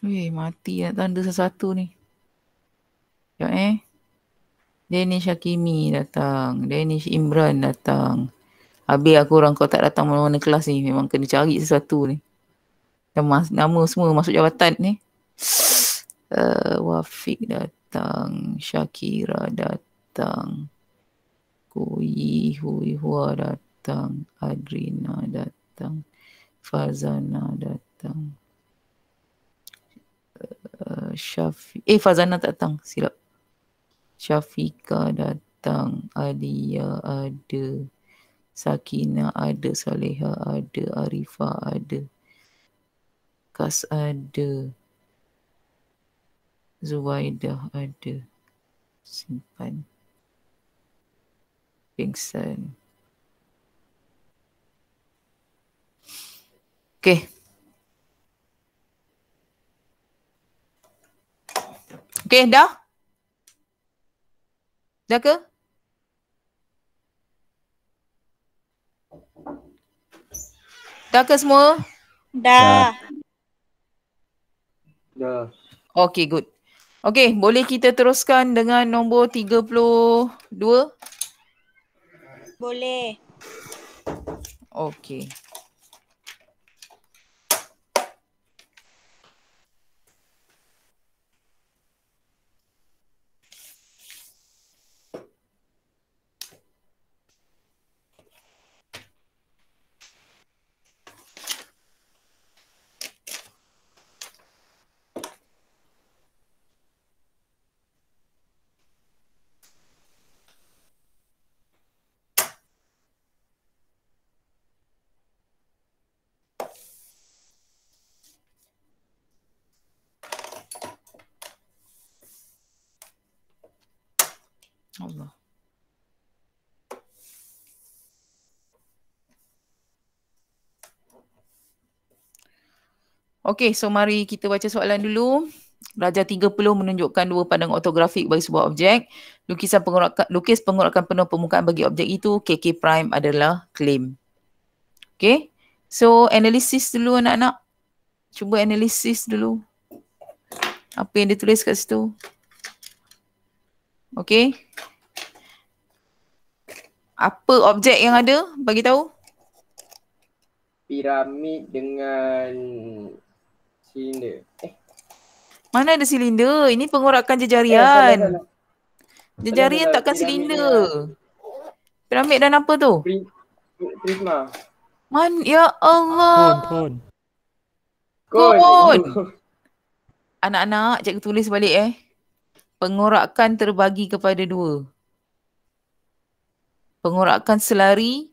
Mati nak tanda sesuatu ni. Sekejap Danish Hakimi datang. Danish Imran datang. Habis aku orang kau tak datang mana-mana kelas ni. Memang kena cari sesuatu ni. Nama semua masuk jabatan ni. Wafiq datang. Syakira datang. Huihua datang. Adrina datang. Fazana datang. Fazana tak datang. Silap. Syafika datang. Alia ada. Sakina ada. Saleha ada. Arifah ada. Kas ada. Zuwaidah ada. Simpan. Pingsan. Okay. Okay, dah? Dah ke? Dah ke semua? Dah. Dah. Okay, good. Okay, boleh kita teruskan dengan nombor 32? Boleh. Okay. Allah. Okey, so mari kita baca soalan dulu. Darjah 30 menunjukkan dua pandang ortografik bagi sebuah objek. Lukis pengurakan penuh permukaan bagi objek itu. KK prime adalah claim. Okay. So analisis dulu anak-anak. Cuba analisis dulu. Apa yang ditulis kat situ. Okay. Apa objek yang ada? Bagi tahu. Piramid dengan silinder. Mana ada silinder? Ini pengurakan jejarian. Salah. Jejarian Salah. takkan Piramid silinder. Piramid dan apa tu? Prisma. Ya Allah. Kon. Kon. Anak-anak, cikgu tulis balik Pengurakan terbagi kepada dua. Pengurakan selari.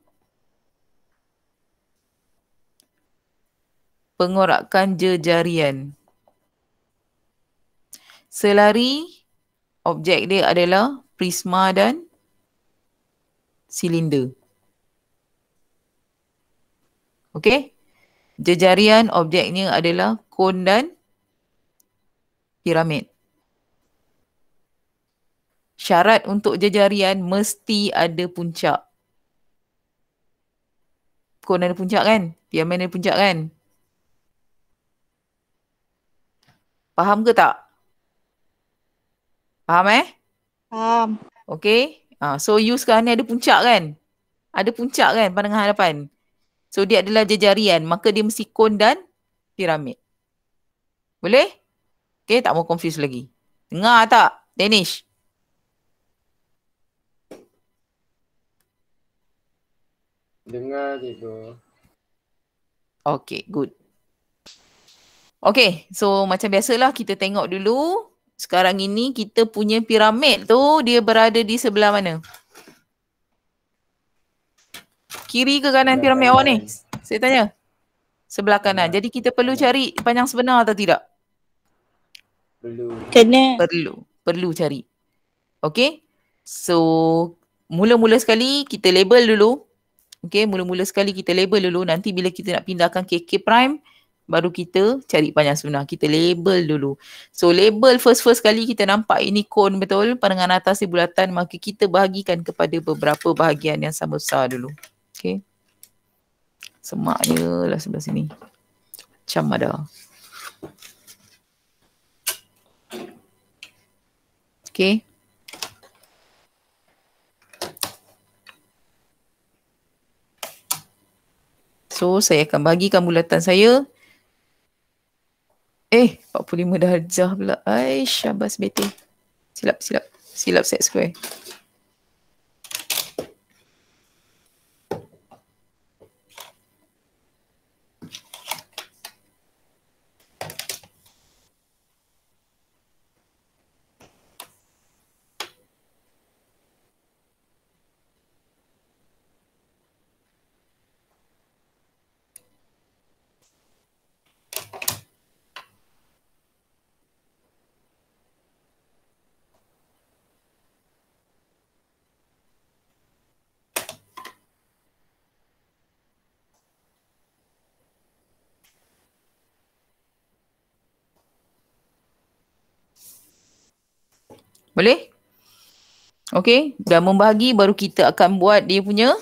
Pengurakan jejarian. Selari, objek dia adalah prisma dan silinder. Okey? Jejarian objeknya adalah kon dan piramid. Syarat untuk jejarian mesti ada puncak. Kon ada puncak kan? Piramid ada puncak kan? Faham ke tak? Faham Faham. Okay. So you sekarang ni ada puncak kan? Ada puncak kan pandangan hadapan? So dia adalah jejarian. Maka dia mesti kon dan piramid. Boleh? Okay, tak mau confuse lagi. Dengar tak? Danish? Dengar cikgu. Okay, good. Okay, so macam biasalah kita tengok dulu. Sekarang ini kita punya piramid tu dia berada di sebelah mana? Kiri ke kanan piramid awak ni? Saya tanya. Sebelah kanan. Jadi kita perlu cari panjang sebenar atau tidak? Kena. Perlu cari. Okay. So, mula-mula sekali kita label dulu. Okay, mula-mula sekali kita label dulu. Nanti bila kita nak pindahkan KK prime, baru kita cari panjang sebenar. Kita label dulu. So, label first kali kita nampak ini kon betul. Pandangan atas di bulatan. Maka kita bahagikan kepada beberapa bahagian yang sama besar dulu. Okay. Semak je lah sebelah sini. Macam ada. Okay. So, saya akan bagikan bulatan saya. 45 darjah pula. Syabas betul. Silap set square. Boleh? Okay. Dah membahagi baru kita akan buat dia punya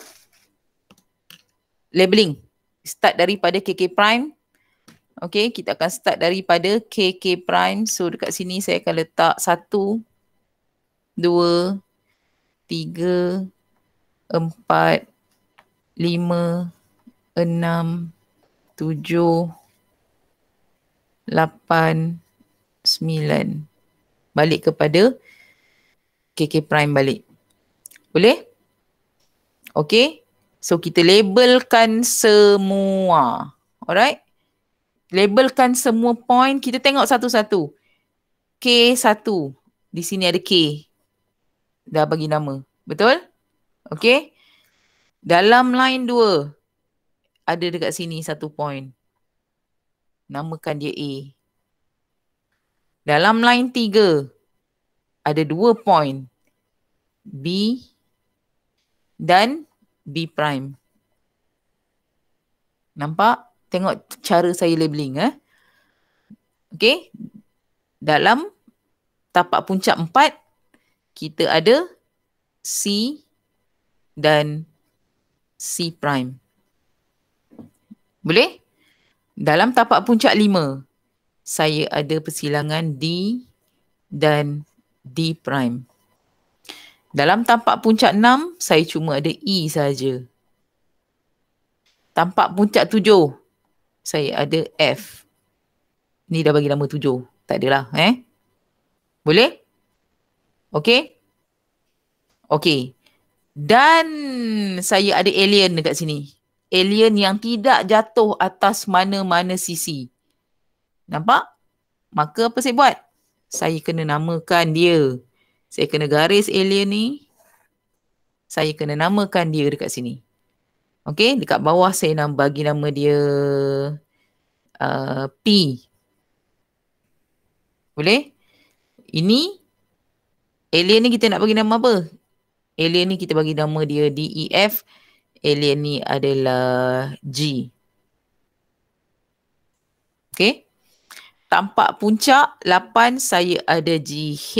labeling. Start daripada KK prime. Okay. Kita akan start daripada KK prime. So dekat sini saya akan letak 1, 2, 3, 4, 5, 6, 7, 8, 9. Balik kepada KK prime balik. Boleh? Okay. So kita labelkan semua. Alright? Labelkan semua point. Kita tengok satu-satu. K1. Di sini ada K. Dah bagi nama. Betul? Okay. Dalam line 2. Ada dekat sini satu point. Namakan dia A. Dalam line 3. Ada 2 point. B dan B prime. Nampak? Tengok cara saya labeling. Okay. Dalam tapak puncak 4, kita ada C dan C prime. Boleh? Dalam tapak puncak 5, saya ada persilangan D dan D prime. Dalam tapak puncak 6, saya cuma ada E saja. Tapak puncak 7, saya ada F. Ni dah bagi nama 7. Tak adalah. Boleh? Okey? Okey. Dan saya ada alien dekat sini. Alien yang tidak jatuh atas mana-mana sisi. Nampak? Maka apa saya buat? Saya kena namakan dia. Saya kena garis alien ni. Saya kena namakan dia dekat sini. Okey, dekat bawah saya nak bagi nama dia P. Boleh? Ini alien ni kita nak bagi nama apa? Alien ni kita bagi nama dia DEF. Alien ni adalah G. Okey. Tampak puncak 8, saya ada GH.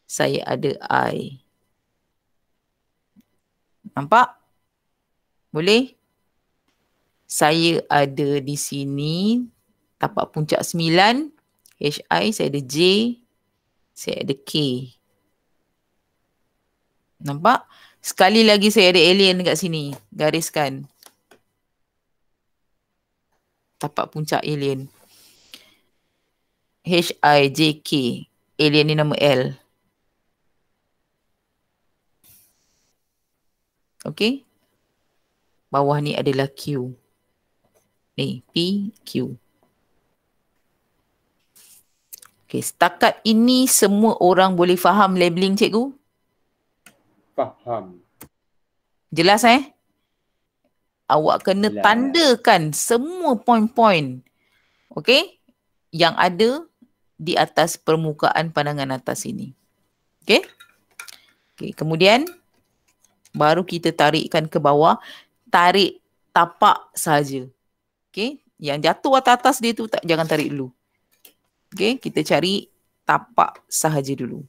Saya ada I. Nampak? Boleh? Saya ada di sini tapak puncak 9. HI, saya ada J. Saya ada K. Nampak? Sekali lagi saya ada alien dekat sini. Gariskan. Tapak puncak alien. HIJK. Alien ni nama L. Okey. Bawah ni adalah Q. Ni P, Q. Okey, setakat ini semua orang boleh faham labeling cikgu? Faham. Jelas Awak kena Jelas. tandakan semua poin-poin. Okey? Yang ada di atas permukaan pandangan atas ini. Okey? Okey, kemudian baru kita tarikkan ke bawah. Tarik tapak saja. Okey? Yang jatuh atas dia tu jangan tarik dulu. Okey, kita cari tapak sahaja dulu.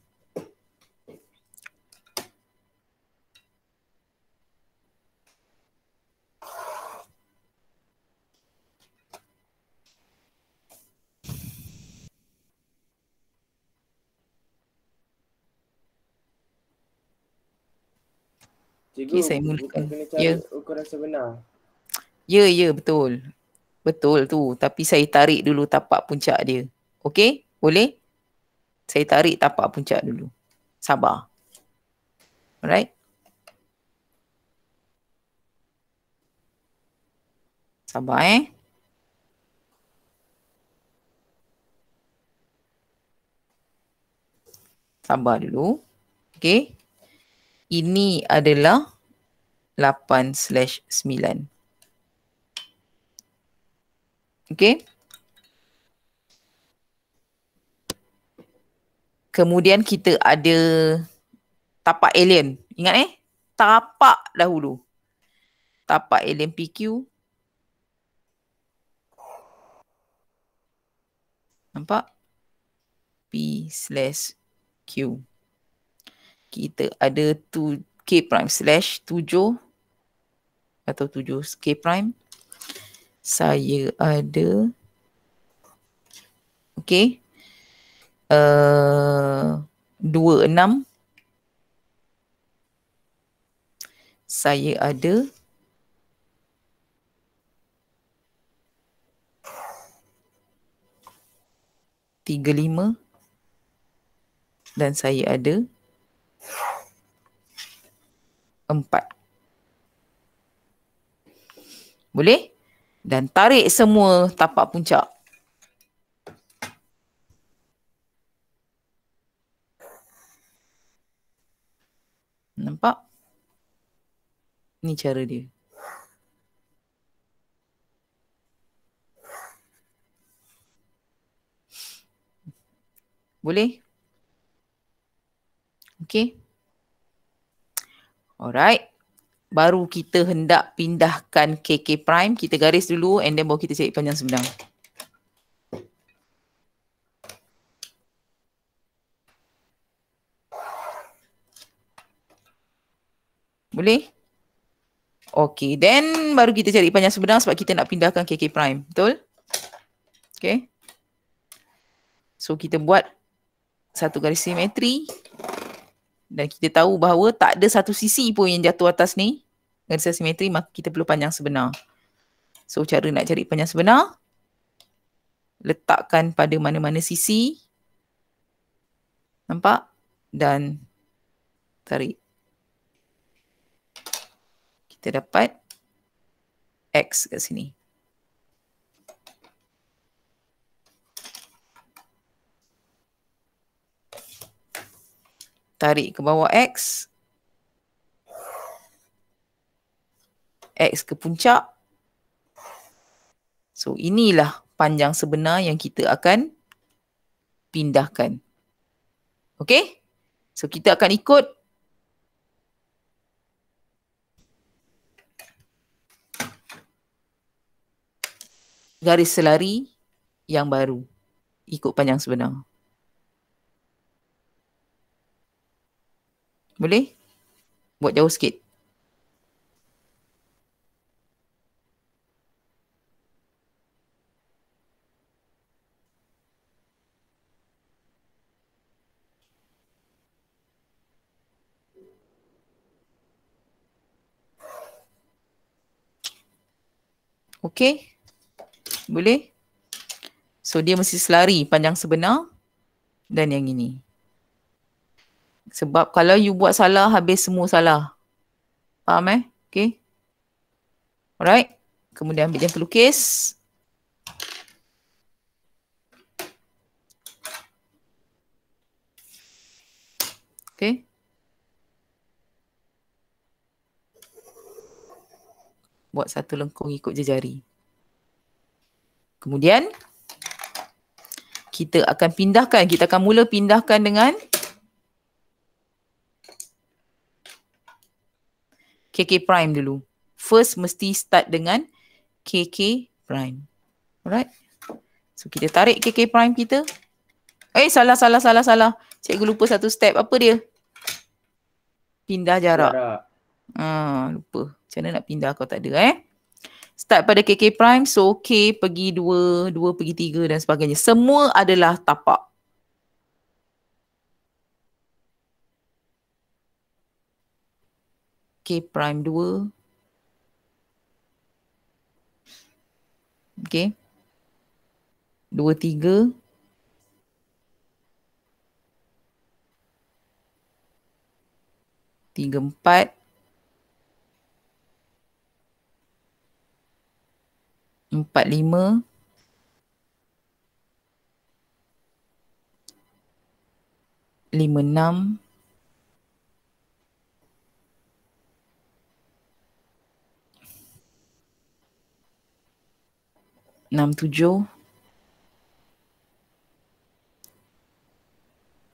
Cikgu, Okey, saya mulakan. bukan kena cari ukuran sebenar. Ya, betul. Betul tu. Tapi saya tarik dulu tapak puncak dia. Okey? Boleh? Saya tarik tapak puncak dulu. Sabar. Alright? Sabar Sabar dulu. Okey? Ini adalah 8/9. Okey? Kemudian kita ada tapak alien. Ingat tapak dahulu. Tapak alien PQ. Nampak? P/Q. Kita ada K prime /7 atau 7 K prime. Saya ada okey 26. Saya ada 35 dan saya ada 4. Boleh? Dan tarik semua tapak puncak. Nampak? Ni cara dia. Boleh? Okey. Alright. Baru kita hendak pindahkan KK prime. Kita garis dulu and then baru kita cari panjang sebenar. Boleh? Okay, then baru kita cari panjang sebenar sebab kita nak pindahkan KK prime. Betul? Okay. So kita buat satu garis simetri. Dan kita tahu bahawa tak ada satu sisi pun yang jatuh atas ni. Garis simetri, maka kita perlu panjang sebenar. So cara nak cari panjang sebenar. Letakkan pada mana-mana sisi. Nampak? Dan tarik. Kita dapat X kat sini. Tarik ke bawah X. X ke puncak. So inilah panjang sebenar yang kita akan pindahkan. Okay? So kita akan ikut garis selari yang baru. Ikut panjang sebenar. Boleh? Buat jauh sikit. Okay? Boleh? So dia mesti selari panjang sebenar dan yang ini. Sebab kalau you buat salah, habis semua salah. Faham Okay? Alright. Kemudian ambil jam pelukis. Okay. Buat satu lengkung ikut jari. Kemudian kita akan pindahkan. Kita akan mula pindahkan dengan KK prime dulu. First mesti start dengan KK prime. Alright. So kita tarik KK prime kita. Salah. Cikgu lupa satu step. Apa dia? Pindah jarak. Lupa. Macam mana nak pindah kalau tak ada Start pada KK prime. So K pergi 2, 2 pergi 3 dan sebagainya. Semua adalah tapak. K prime 2. Okay. 2, 3. 3, 4. 4, 5. 5, 6. 6, 7.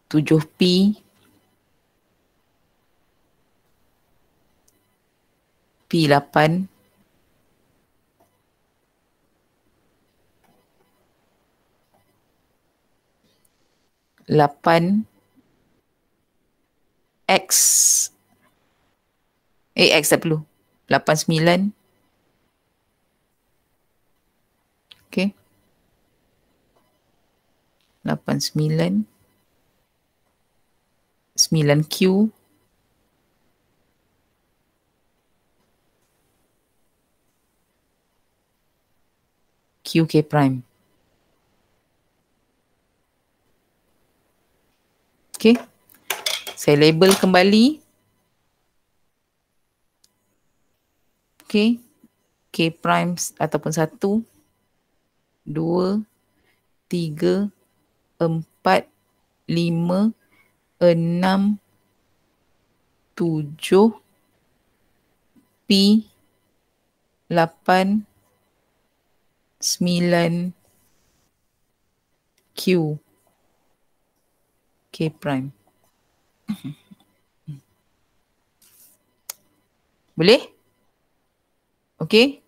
7 P. P 8. 8 X. X tak perlu. 8, 9. Okay. 8, 9. 9 Q. QK prime. Okay. Saya label kembali. Okay. K prime ataupun 1, 2, 3, 4, 5, 6, 7, P, 8, 9, Q, K prime. Boleh? Okay.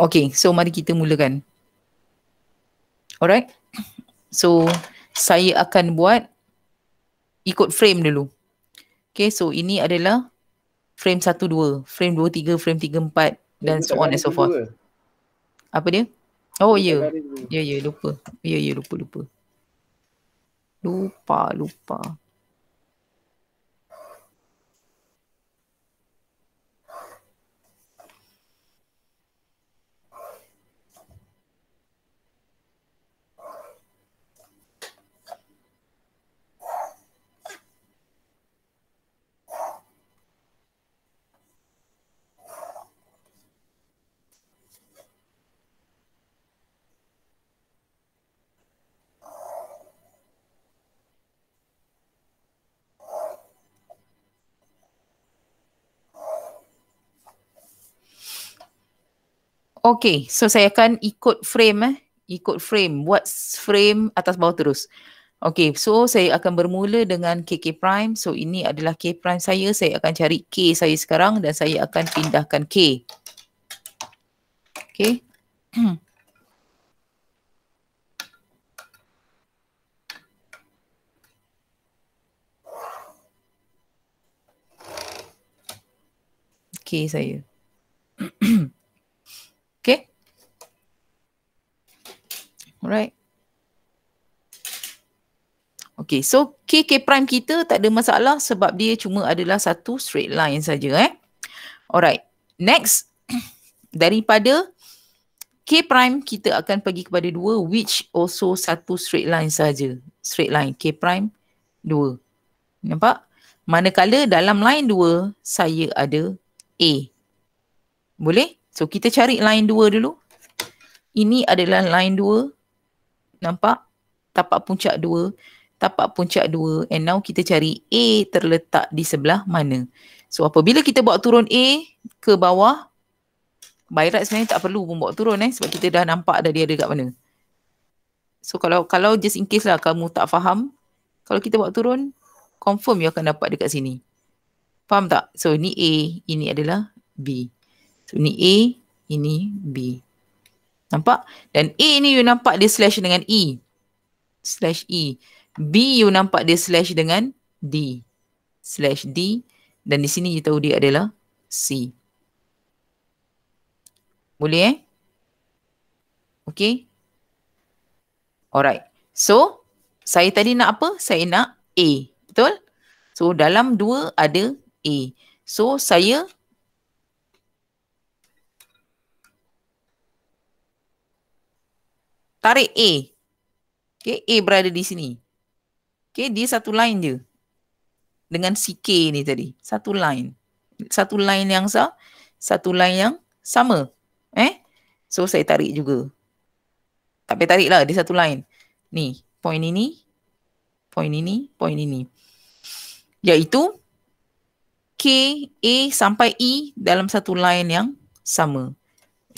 Okay, so mari kita mulakan. Alright. So, saya akan buat ikut frame dulu. Okay, so ini adalah frame 1, 2, frame 2, 3, frame 3, 4 dan so on and so forth. Apa dia? Oh ya. Ya, lupa. Ya, lupa. Lupa. Okay, so saya akan ikut frame ikut frame, buat frame atas bawah terus. Okay, so saya akan bermula dengan KK prime. So ini adalah K prime saya akan cari K saya sekarang dan saya akan pindahkan K. Okay. K saya. Okay. Alright. Okay, so K prime kita tak ada masalah sebab dia cuma adalah satu straight line saja. Alright, next daripada K prime kita akan pergi kepada 2 which also satu straight line saja. Straight line K prime 2. Nampak? Manakala dalam line 2 saya ada A. Boleh? So kita cari line 2 dulu. Ini adalah line 2. Nampak? Tapak puncak 2. Tapak puncak 2 and now kita cari A terletak di sebelah mana. So apabila kita bawa turun A ke bawah, by right sebenarnya tak perlu pun bawa turun sebab kita dah nampak dah dia ada kat mana. So kalau just in case lah kamu tak faham, kalau kita bawa turun, confirm you akan dapat dekat sini. Faham tak? So ni A, ini adalah B. So ni A, ini B. Nampak? Dan A ni you nampak dia slash dengan E. Slash E. B you nampak dia slash dengan D. Slash D. Dan di sini you tahu dia adalah C. Boleh Okay. Alright. So, saya tadi nak apa? Saya nak A. Betul? So, dalam 2 ada A. So, saya tarik A. Okay, A berada di sini. Okay, dia satu line je. Dengan CK ni tadi. Satu line. Satu line yang sama. So, saya tarik juga. Tak payah tarik lah, dia satu line. Ni, point ini, point ini, point ini. Iaitu K, A sampai E dalam satu line yang sama.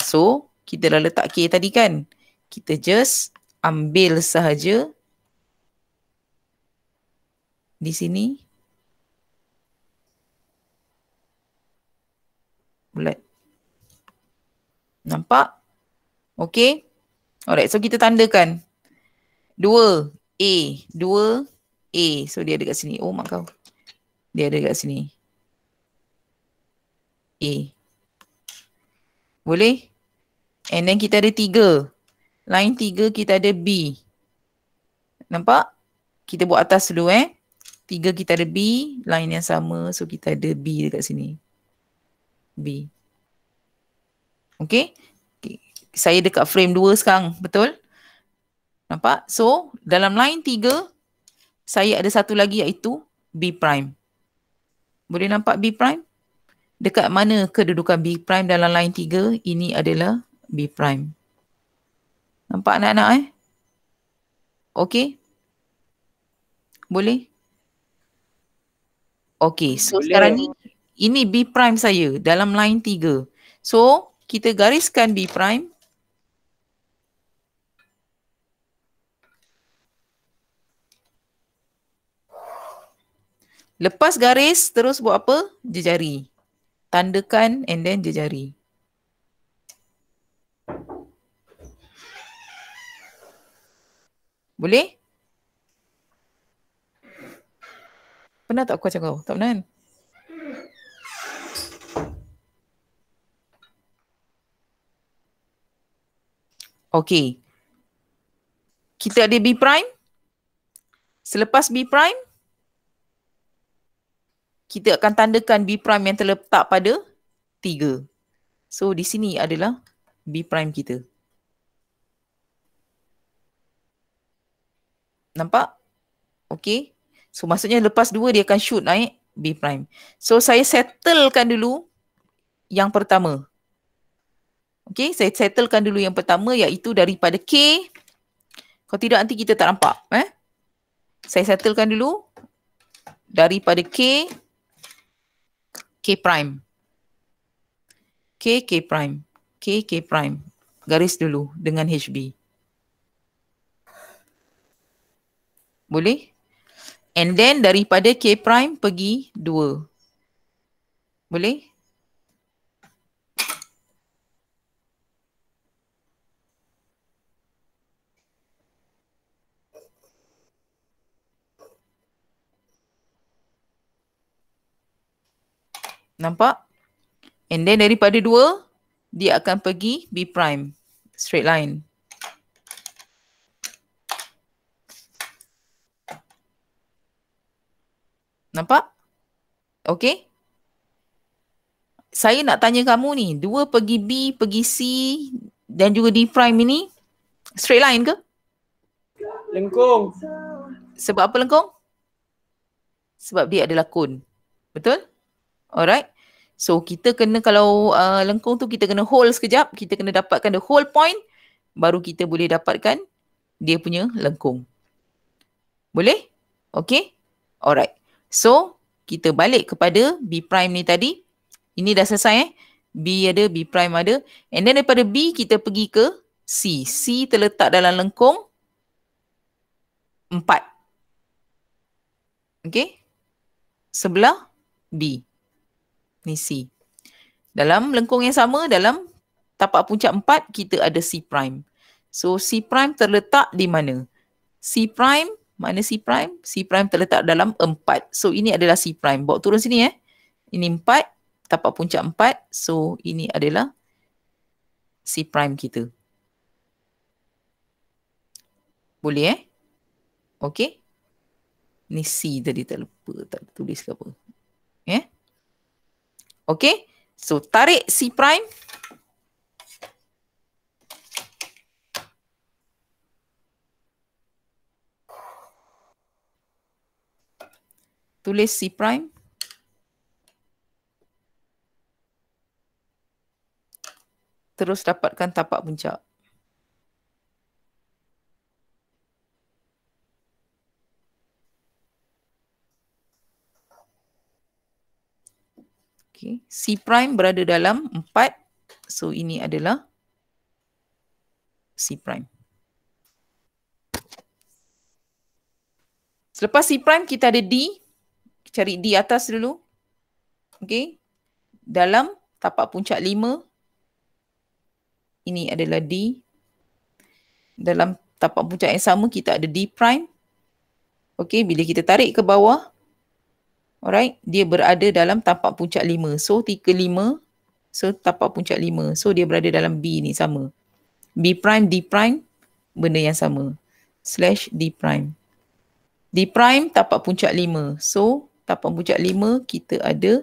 So, kita dah letak K tadi kan. Kita just ambil sahaja di sini. Bulat. Nampak? Okay. Alright, so kita tandakan. 2 A, 2 A. So dia ada kat sini. Oh mak kau. Dia ada kat sini. A. Boleh? And then kita ada 3. Line 3 kita ada B. Nampak? Kita buat atas dulu 3 kita ada B. Line yang sama. So kita ada B dekat sini. B. Okay? Saya dekat frame 2 sekarang. Betul? Nampak? So, dalam line 3, saya ada satu lagi iaitu B prime. Boleh nampak B prime? Dekat mana kedudukan B prime dalam line 3? Ini adalah B prime. Nampak anak-anak Okay? Boleh? Okay, so boleh. Sekarang ni, ini B prime saya dalam line 3. So, kita gariskan B prime. Lepas garis, terus buat apa? Jejari. tandakan and then jejari. Boleh? Pernah tak aku ajar kau? Tak pernah kan? Okay. Kita ada B prime. Selepas B prime, kita akan tandakan B prime yang terletak pada 3. So di sini adalah B prime kita. Nampak? Okay. So maksudnya lepas 2 dia akan shoot naik B prime. So saya settlekan dulu yang pertama. Okay, saya settlekan dulu yang pertama iaitu daripada K. Kalau tidak nanti kita tak nampak. Saya settlekan dulu daripada K, K prime. K, K prime. K, K prime. Garis dulu dengan HB. Boleh? And then daripada K prime pergi 2. Boleh? Nampak? And then daripada 2, dia akan pergi B prime. Straight line. Nampak? Okay? Saya nak tanya kamu ni, 2 pergi B, pergi C dan juga D prime ini straight line ke? Lengkung. Sebab apa lengkung? Sebab dia adalah kon. Betul? Alright. So kita kena kalau lengkung tu kita kena hold sekejap. Kita kena dapatkan the whole point. Baru kita boleh dapatkan dia punya lengkung. Boleh? Okay? Alright. So kita balik kepada B prime ni tadi. Ini dah selesai B ada, B prime ada. And then daripada B kita pergi ke C. C terletak dalam lengkung 4. Okay? Sebelah B. Ni C. Dalam lengkung yang sama, dalam tapak puncak 4, kita ada C prime. So, C prime terletak di mana? C prime, mana C prime? C prime terletak dalam 4. So, ini adalah C prime. Bawa turun sini Ini 4, tapak puncak 4. So, ini adalah C prime kita. Boleh Okay. Ni C tadi tak lupa, tak tulis ke apa. Okay. So, tarik C prime. Tulis C prime. Terus dapatkan tapak puncak. Okay. C prime berada dalam 4. So, ini adalah C prime. Selepas C prime, kita ada D. Cari D atas dulu. Okay. Dalam tapak puncak 5. Ini adalah D. Dalam tapak puncak yang sama, kita ada D prime. Okay. Bila kita tarik ke bawah, alright, dia berada dalam tapak puncak 5. So, 3, 5. So, tapak puncak 5. So, dia berada dalam B ni sama. B prime, D prime, benda yang sama. Slash D prime. D prime, tapak puncak 5. So, tapak puncak 5, kita ada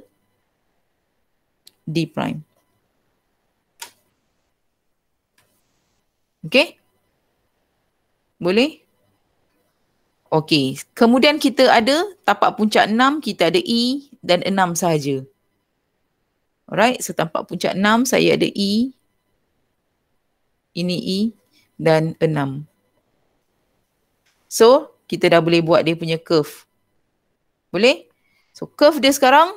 D prime. Okay? Boleh? Okey, kemudian kita ada tapak puncak 6, kita ada E dan 6 sahaja. Alright, so tapak puncak 6 saya ada E. Ini E dan 6. So, kita dah boleh buat dia punya curve. Boleh? So, curve dia sekarang,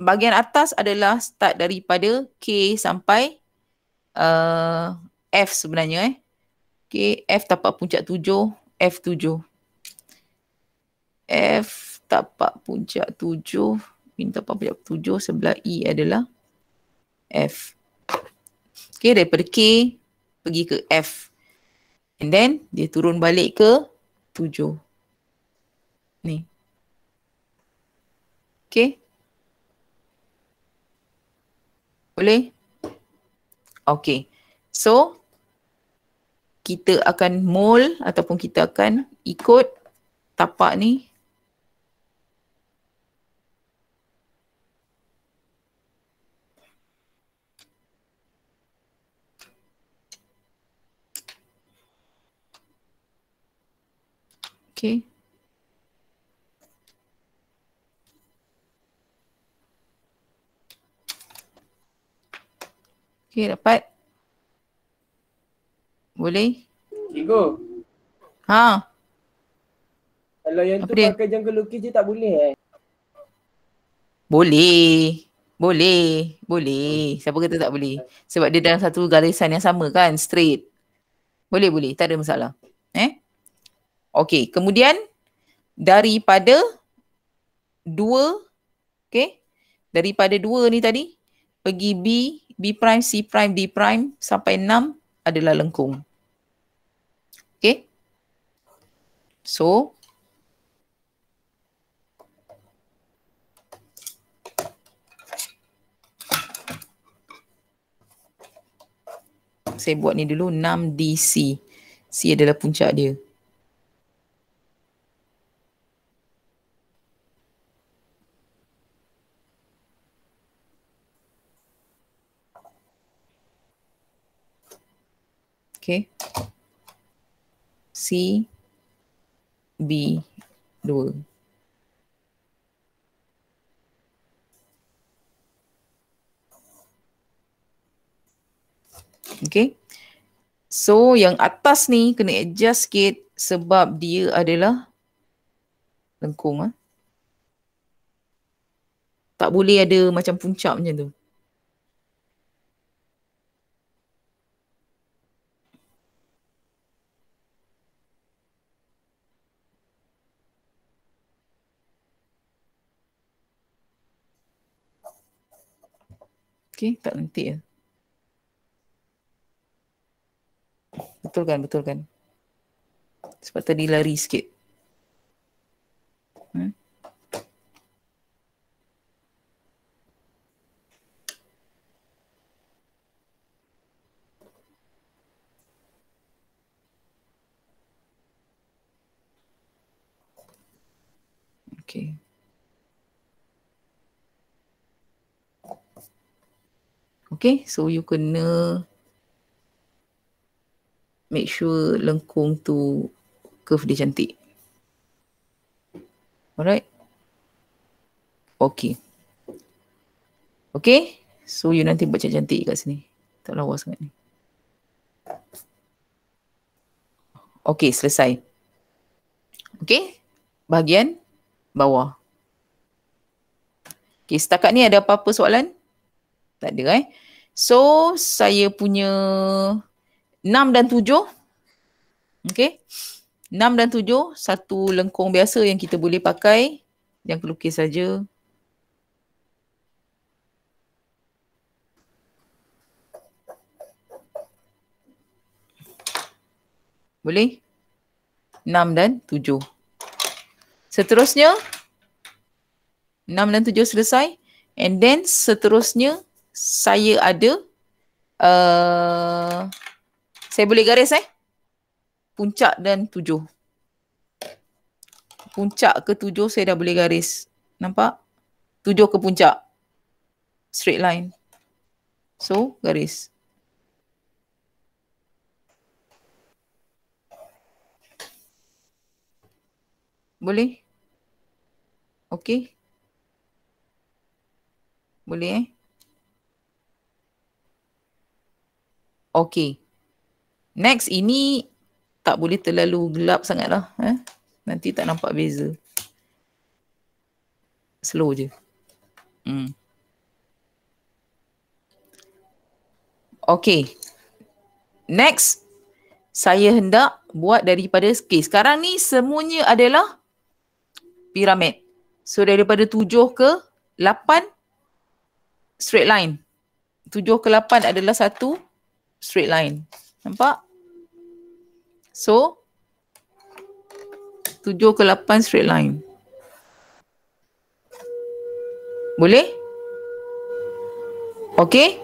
bahagian atas adalah start daripada K sampai F sebenarnya. Okay, F tapak puncak 7, F7. F tapak puncak 7, Bintang 4.7 sebelah E adalah F. Okay, daripada K pergi ke F. And then dia turun balik ke 7. Ni. Okay. Boleh? Okay. So, kita akan mol ataupun kita akan ikut tapak ni. Okay. Okay, dapat? Boleh? Cikgu, Ha, kalau yang apa tu dia? pakai jangka lukis je tak boleh Boleh. Boleh. Boleh. Siapa kata tak boleh? Sebab dia dalam satu garisan yang sama kan? Straight. Boleh, boleh. Tak ada masalah. Okay. Kemudian daripada 2, okay? Daripada 2 ni tadi, pergi B, B prime, C prime, D prime sampai 6 adalah lengkung. Okay? So, saya buat ni dulu 6DC. C adalah puncak dia. Okay. C, B, 2. Okay. So yang atas ni kena adjust sikit sebab dia adalah lengkung. Tak boleh ada macam puncak macam tu. Okay, tak lentik ya. Betul kan, betul kan. Sebab tadi lari sikit. Okay. Okay, so you kena make sure lengkung tu curve dia cantik. Alright. Okay. Okay, so you nanti buat cantik kat sini. Tak lawa sangat ni. Okay, selesai. Okay, bahagian bawah. Okay, setakat ni ada apa-apa soalan? Tak ada So, saya punya 6 dan 7. Okay. 6 dan 7, satu lengkung biasa yang kita boleh pakai. Yang kelukis saja. Boleh? 6 dan 7. Seterusnya, 6 dan 7 selesai. And then seterusnya, saya ada, saya boleh garis puncak dan 7. Puncak ke 7 saya dah boleh garis. Nampak? 7 ke puncak. Straight line. So, garis. Boleh? Okay. Boleh Okay. Next, ini tak boleh terlalu gelap sangat lah. Nanti tak nampak beza. Slow je. Okay. Next, saya hendak buat daripada skis. Sekarang ni semuanya adalah piramid. So daripada 7 ke 8 straight line. 7 ke 8 adalah satu straight line. Nampak? So, 7 ke 8 straight line. Boleh? Okey?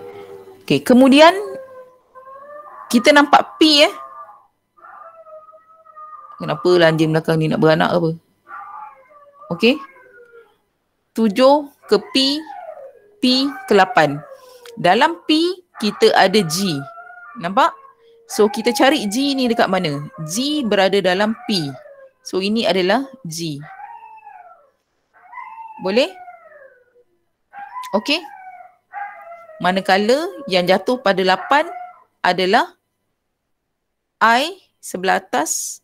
Okey, kemudian kita nampak P Kenapa anjing belakang ni nak beranak apa? Okey? 7 ke P ke 8. Dalam P kita ada G. Nampak? So kita cari G ni dekat mana? G berada dalam P. So ini adalah G. Boleh? Okey? Manakala yang jatuh pada 8 adalah I sebelah atas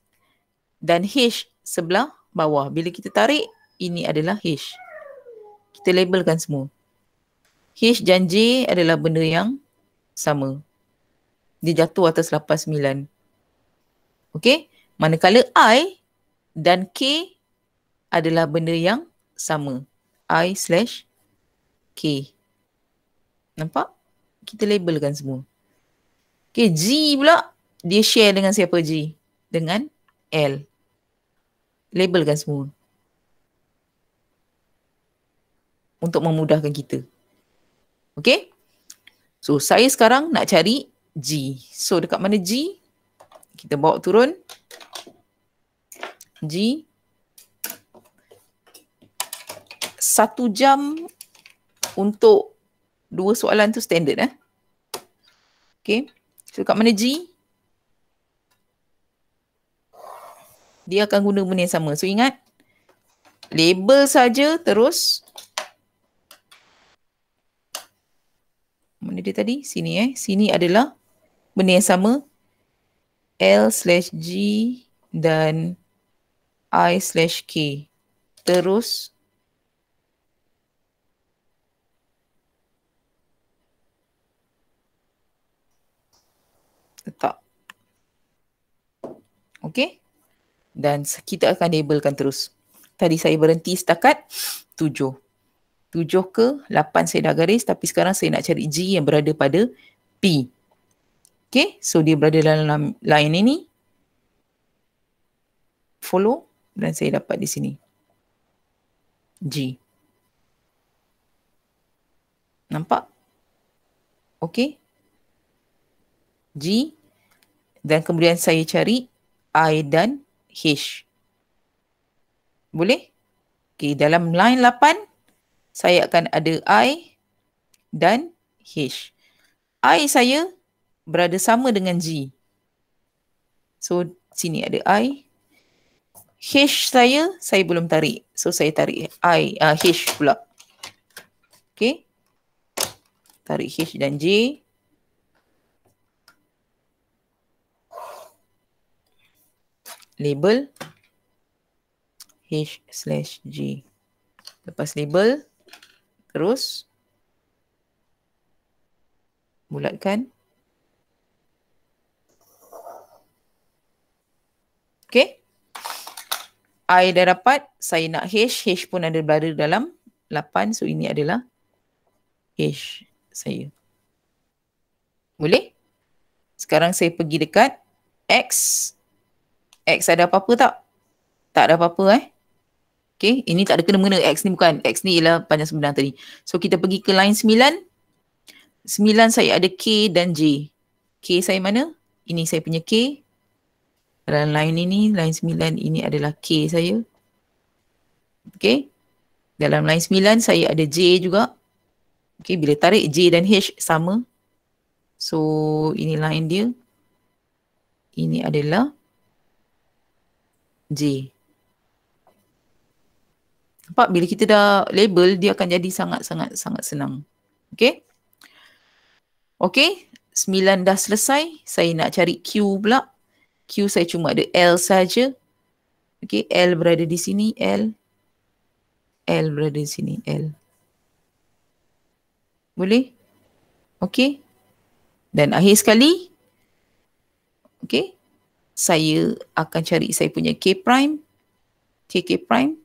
dan H sebelah bawah. Bila kita tarik, ini adalah H. Kita labelkan semua. H dan J adalah benda yang sama. Dia jatuh atas 8, 9. Okey? Manakala I dan K adalah benda yang sama. I/K. Nampak? Kita labelkan semua. Okey, G pula, dia share dengan siapa G? Dengan L. Labelkan semua. Untuk memudahkan kita. Okay? So, saya sekarang nak cari G. So, dekat mana G? Kita bawa turun. G. 1 jam untuk 2 soalan tu standard. Okay. So, dekat mana G? Dia akan guna benda yang sama. So, ingat. Label saja terus. Mana dia tadi? Sini Sini adalah benda yang sama. L/G dan I/K. Terus letak. Okey? Dan kita akan labelkan terus. Tadi saya berhenti setakat 7. 7 ke 8 saya dah garis, tapi sekarang saya nak cari G yang berada pada P. Okay, so dia berada dalam line ini. Follow dan saya dapat di sini. G. Nampak? Okay. G. Dan kemudian saya cari I dan H. Boleh? Okay, dalam line 8, saya akan ada I dan H. I saya berada sama dengan G. So, sini ada I. H saya belum tarik. So, saya tarik H pula. Okay. Tarik H dan J. Label H/J. Lepas label, terus bulatkan. Okay. I dah dapat. Saya nak H. H pun ada berada dalam 8. So, ini adalah H saya. Boleh? Sekarang saya pergi dekat X. X ada apa-apa tak? Tak ada apa-apa Okay, ini tak ada kena-mengena. X ni bukan. X ni ialah panjang sebenar tadi. So, kita pergi ke line 9. 9 saya ada K dan J. K saya mana? Ini saya punya K. Dalam line ini, line 9 ini adalah K saya. Okay. Dalam line 9 saya ada J juga. Okay, bila tarik J dan H sama. So, ini line dia. Ini adalah J. Nampak bila kita dah label, dia akan jadi sangat-sangat senang. Okay. Okay. 9 dah selesai. Saya nak cari Q pula. Q saya cuma ada L saja. Okay. L berada di sini. L berada di sini. L. Boleh? Okay. Dan akhir sekali. Okay. Saya akan cari saya punya K prime. KK prime.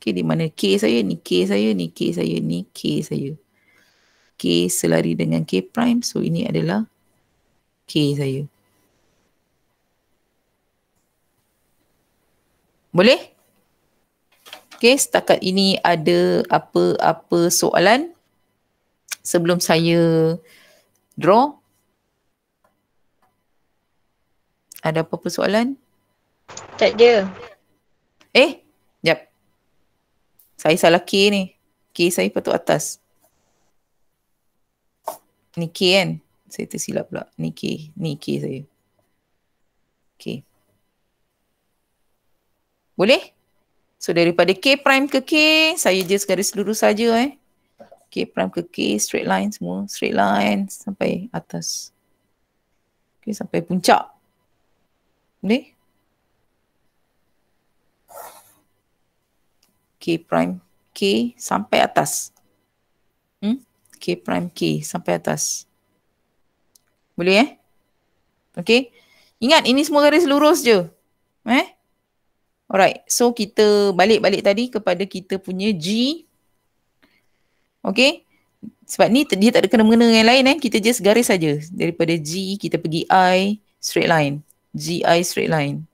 Okay, di mana K saya, ni K saya, ni K saya, ni K saya. K selari dengan K prime. So ini adalah K saya. Boleh? Okay, setakat ini ada apa-apa soalan sebelum saya draw? Ada apa-apa soalan? Tak ada. Jap. Saya salah K ni. K saya patut atas. Ni K kan? Saya tersilap pula. Ni K. Ni K saya. K. Boleh? So daripada K prime ke K, saya just garis lurus saja K prime ke K, straight line semua. Straight line sampai atas. Okay, sampai puncak. Boleh? K prime K sampai atas. K prime K sampai atas. Boleh Okay. Ingat ini semua garis lurus je. Alright. So kita balik tadi kepada kita punya G. Okay. Sebab ni dia tak ada kena-mengena yang lain Kita just garis saja. Daripada G kita pergi I straight line. G I straight line.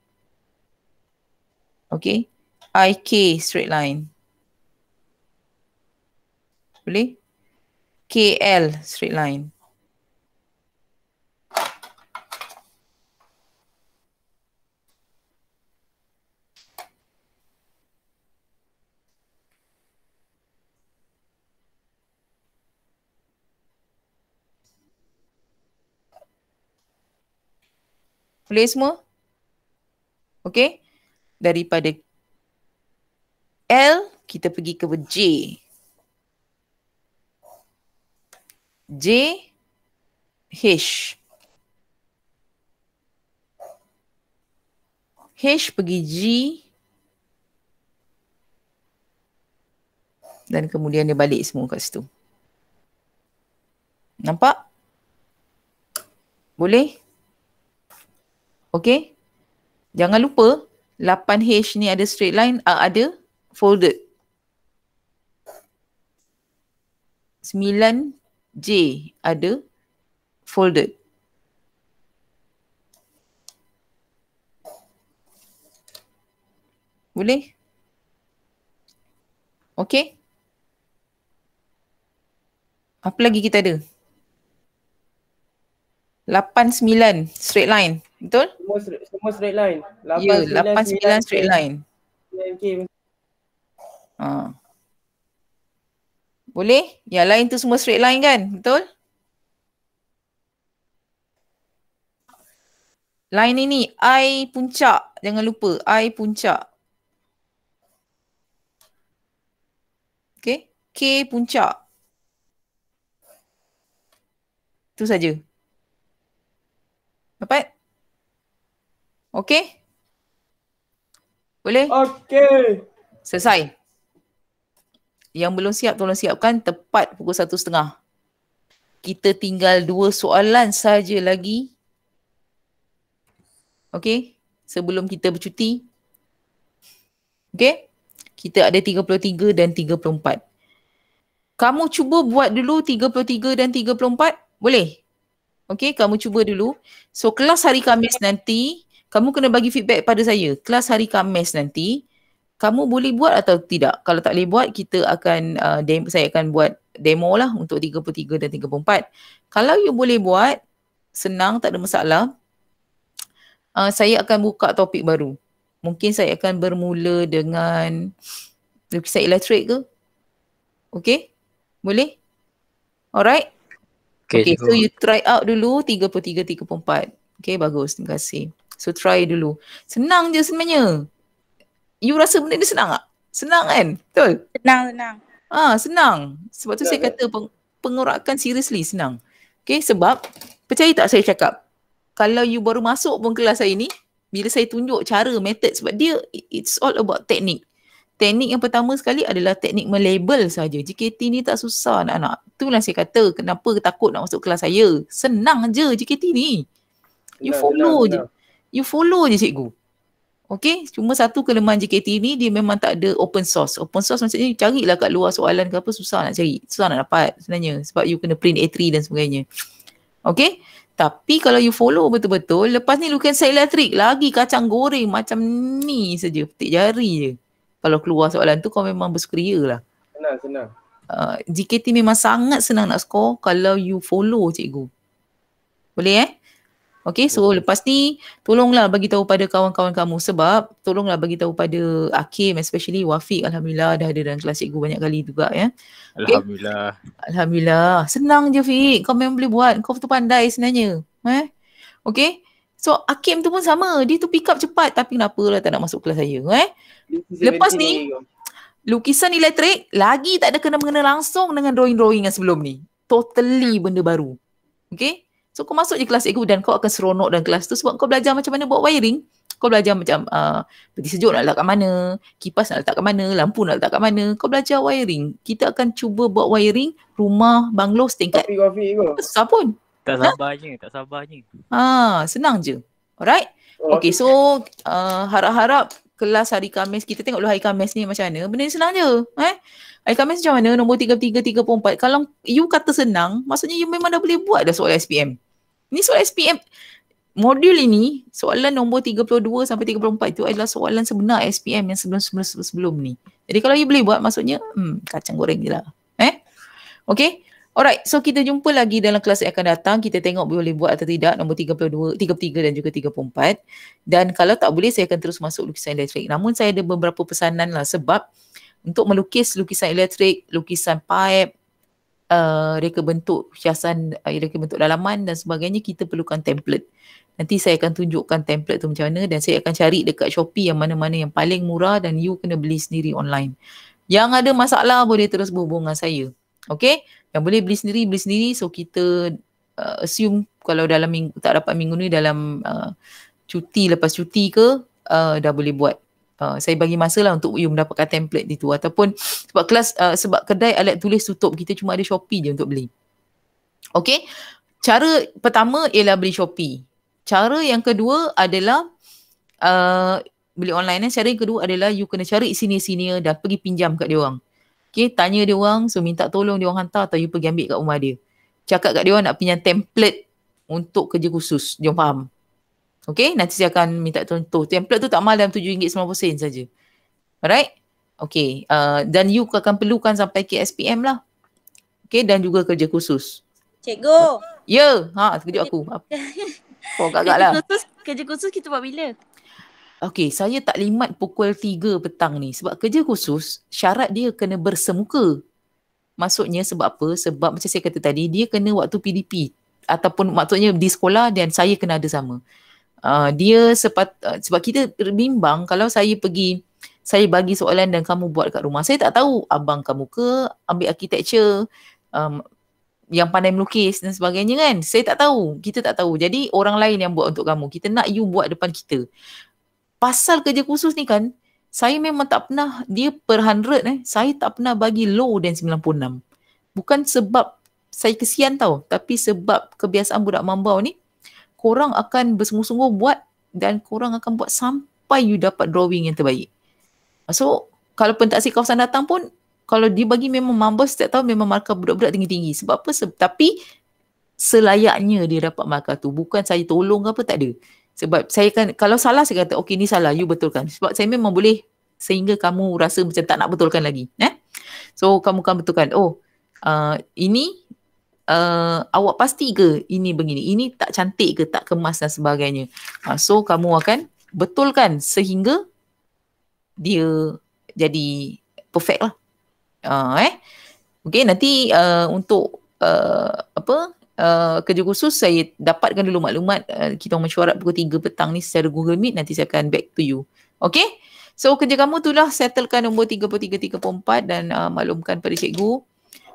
Okay. I K straight line. Boleh? KL straight line. Boleh semua? Okay. Daripada L kita pergi ke J. J H. H pergi G. Dan kemudian dia balik semua kat situ. Nampak? Boleh? Okay. Jangan lupa 8H ni ada straight line, ada folded. 9J ada folded. Boleh? Okay. Apa lagi kita ada? 8, 9 straight line. Betul? Semua straight line. 8, 9 straight line. Boleh? Yang lain tu semua straight line kan? Betul? Line ini I puncak. Jangan lupa I puncak. Okay. K puncak. Itu saja. Dapat? Okay? Boleh? Okay. Selesai. Yang belum siap tolong siapkan tepat pukul 1:30. Kita tinggal 2 soalan saja lagi. Okay? Sebelum kita bercuti. Okay? Kita ada 33 dan 34. Kamu cuba buat dulu 33 dan 34. Boleh? Okay, kamu cuba dulu. So kelas hari Khamis nanti, kamu kena bagi feedback pada saya. Kelas hari Khamis nanti, kamu boleh buat atau tidak? Kalau tak boleh buat, kita akan, saya akan buat demo lah untuk 33 dan 34. Kalau you boleh buat, senang, tak ada masalah. Saya akan buka topik baru. Mungkin saya akan bermula dengan lukisan elektrik ke? Okay? Boleh? Alright? Okay, so you try out dulu 33, 34. Okay, bagus. Terima kasih. So try dulu. Senang je sebenarnya. You rasa benda ni senang tak? Senang kan? Betul? Senang. Senang. Sebab tu saya kata pengorakan seriously senang. Okay, sebab percaya tak saya cakap, kalau you baru masuk pun kelas saya ni, bila saya tunjuk cara, method, sebab dia it's all about teknik. Teknik yang pertama sekali adalah teknik melabel saja. JKT ni tak susah anak-anak. Itulah saya kata kenapa takut nak masuk kelas saya. Senang je JKT ni. You follow je. You follow je cikgu. Okay, cuma satu kelemahan JKT ni dia memang tak ada open source. Open source maksudnya carilah kat luar soalan ke apa, susah nak cari. Susah nak dapat sebenarnya sebab you kena print A3 dan sebagainya. Okay, tapi kalau you follow betul-betul, lepas ni lukisan elektrik lagi kacang goreng macam ni saja, petik jari je. Kalau keluar soalan tu kau memang bersukaria lah. Senang. JKT memang sangat senang nak score kalau you follow cikgu. Boleh Okay, so lepas ni tolonglah bagi tahu pada kawan-kawan kamu sebab tolonglah bagi tahu pada Hakim, especially Wafiq, alhamdulillah dah ada dalam kelas cikgu banyak kali juga ya. Okay? Alhamdulillah. Senang je Fiq, kau memang boleh buat, kau tu pandai sebenarnya. Okay? So Hakim tu pun sama, dia tu pick up cepat tapi kenapa lah tak nak masuk kelas saya. Lepas ni lukisan elektrik lagi tak ada kena-mengena langsung dengan drawing-drawing yang sebelum ni. Totally benda baru. Okay? So kau masuk je kelas cikgu dan kau akan seronok dalam kelas tu sebab kau belajar macam mana buat wiring. Kau belajar macam peti sejuk nak letak kat mana, kipas nak letak kat mana, lampu nak letak kat mana. Kau belajar wiring. Kita akan cuba buat wiring rumah banglo setingkat. Kopi tu. Susah pun. Tak sabarnya. Senang je. Alright? Okay, so harap-harap kelas hari Khamis, kita tengok dulu hari Khamis ni macam mana. Benda ni senang je. Hari Khamis macam mana? Nombor 33, 34. Kalau you kata senang, maksudnya you memang dah boleh buat dah soalan SPM. Ni soalan SPM. Modul ini, soalan nombor 32 sampai 34 itu adalah soalan sebenar SPM yang sebelum ni. Jadi kalau you boleh buat, maksudnya kacang goreng je lah. Okay? Alright, so kita jumpa lagi dalam kelas yang akan datang. Kita tengok boleh buat atau tidak nombor 32, 33 dan juga 34. Dan kalau tak boleh, saya akan terus masuk lukisan elektrik. Namun saya ada beberapa pesanan lah sebab untuk melukis lukisan elektrik, lukisan pipe, reka bentuk hiasan, reka bentuk dalaman dan sebagainya, kita perlukan template. Nanti saya akan tunjukkan template tu macam mana dan saya akan cari dekat Shopee yang mana-mana yang paling murah dan you kena beli sendiri online. Yang ada masalah boleh terus berhubung dengan saya. Okay? Yang boleh beli sendiri. So kita assume kalau dalam minggu, tak dapat minggu ni, dalam cuti, lepas cuti ke, dah boleh buat. Saya bagi masa lah untuk you mendapatkan template itu ataupun sebab kelas sebab kedai alat tulis tutup, kita cuma ada Shopee je untuk beli. Okay, cara pertama ialah beli Shopee. Cara yang kedua adalah beli online. Cara yang kedua adalah you kena cari senior-senior dan pergi pinjam kat dia orang. Okay, tanya dia orang, so minta tolong dia orang hantar atau you pergi ambil kat rumah dia. Cakap kat dia orang nak pinjam template untuk kerja khusus, dia orang faham. Okay, nanti saya akan minta contoh. Template tu tak mahal, dalam RM7.90 saja. Alright? Okay, dan you akan perlukan sampai ke SPM lah. Okay, dan juga kerja khusus. Cikgu. Ya, terkejut aku. Oh, agak lah. Kerja khusus kita buat bila? Okay, saya tak limat pukul 3 petang ni. Sebab kerja khusus, syarat dia kena bersemuka. Maksudnya sebab apa? Sebab macam saya kata tadi, dia kena waktu PDP. Ataupun maksudnya di sekolah dan saya kena ada sama. Dia sebab kita bimbang kalau saya pergi, saya bagi soalan dan kamu buat kat rumah. Saya tak tahu abang kamu ke ambil architecture, yang pandai melukis dan sebagainya kan. Saya tak tahu, kita tak tahu. Jadi orang lain yang buat untuk kamu. Kita nak you buat depan kita. Pasal kerja khusus ni kan, saya memang tak pernah, dia per 100 saya tak pernah bagi low than 96. Bukan sebab saya kesian tau, tapi sebab kebiasaan budak mambau ni, korang akan bersungguh-sungguh buat dan korang akan buat sampai you dapat drawing yang terbaik. So, kalau pentaksir kawasan datang pun, kalau dia bagi memang mambau setiap tahun memang markah budak-budak tinggi-tinggi. Sebab apa? Tapi selayaknya dia dapat markah tu. Bukan saya tolong ke apa, tak ada. Sebab saya kan, kalau salah saya kata, okay ni salah, you betulkan. Sebab saya memang boleh sehingga kamu rasa macam tak nak betulkan lagi. So, kamu kan betulkan, ini awak pasti ke ini begini, ini tak cantik ke, tak kemas dan sebagainya. So kamu akan betulkan sehingga dia jadi perfect lah. Okay, nanti untuk kerja khusus saya dapatkan dulu maklumat. Kita mesyuarat pukul 3 petang ni secara Google Meet, nanti saya akan back to you. Okay, so kerja kamu tu lah settlekan nombor 33, 34 dan maklumkan pada cikgu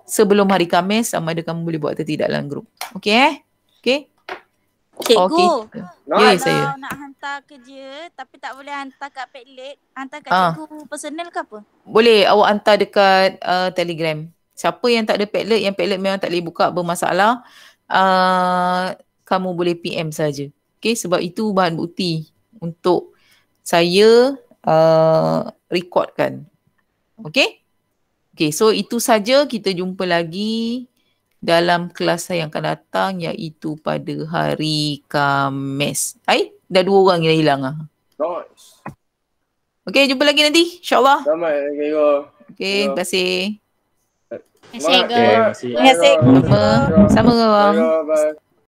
sebelum hari Khamis sama ada kamu boleh buat atau tidak dalam grup. Okay? Okay? Cikgu, Ya, saya. nak hantar kerja tapi tak boleh hantar kat Padlet, hantar kat cikgu personal ke apa? Boleh, awak hantar dekat Telegram. Siapa yang tak ada Padlet, yang Padlet memang tak boleh buka, bermasalah, kamu boleh PM saja. Okay, sebab itu bahan bukti untuk saya recordkan. Okay? Okay, so itu saja. Kita jumpa lagi dalam kelas saya yang akan datang, iaitu pada hari Khamis. Dah 2 orang yang hilang lah. Nice. Okay, jumpa lagi nanti. InsyaAllah. Selamat, Ego. Okay, terima kasih. Terima kasih, Ego. Semangat. Terima kasih. Sama. Sama. Ego, bye.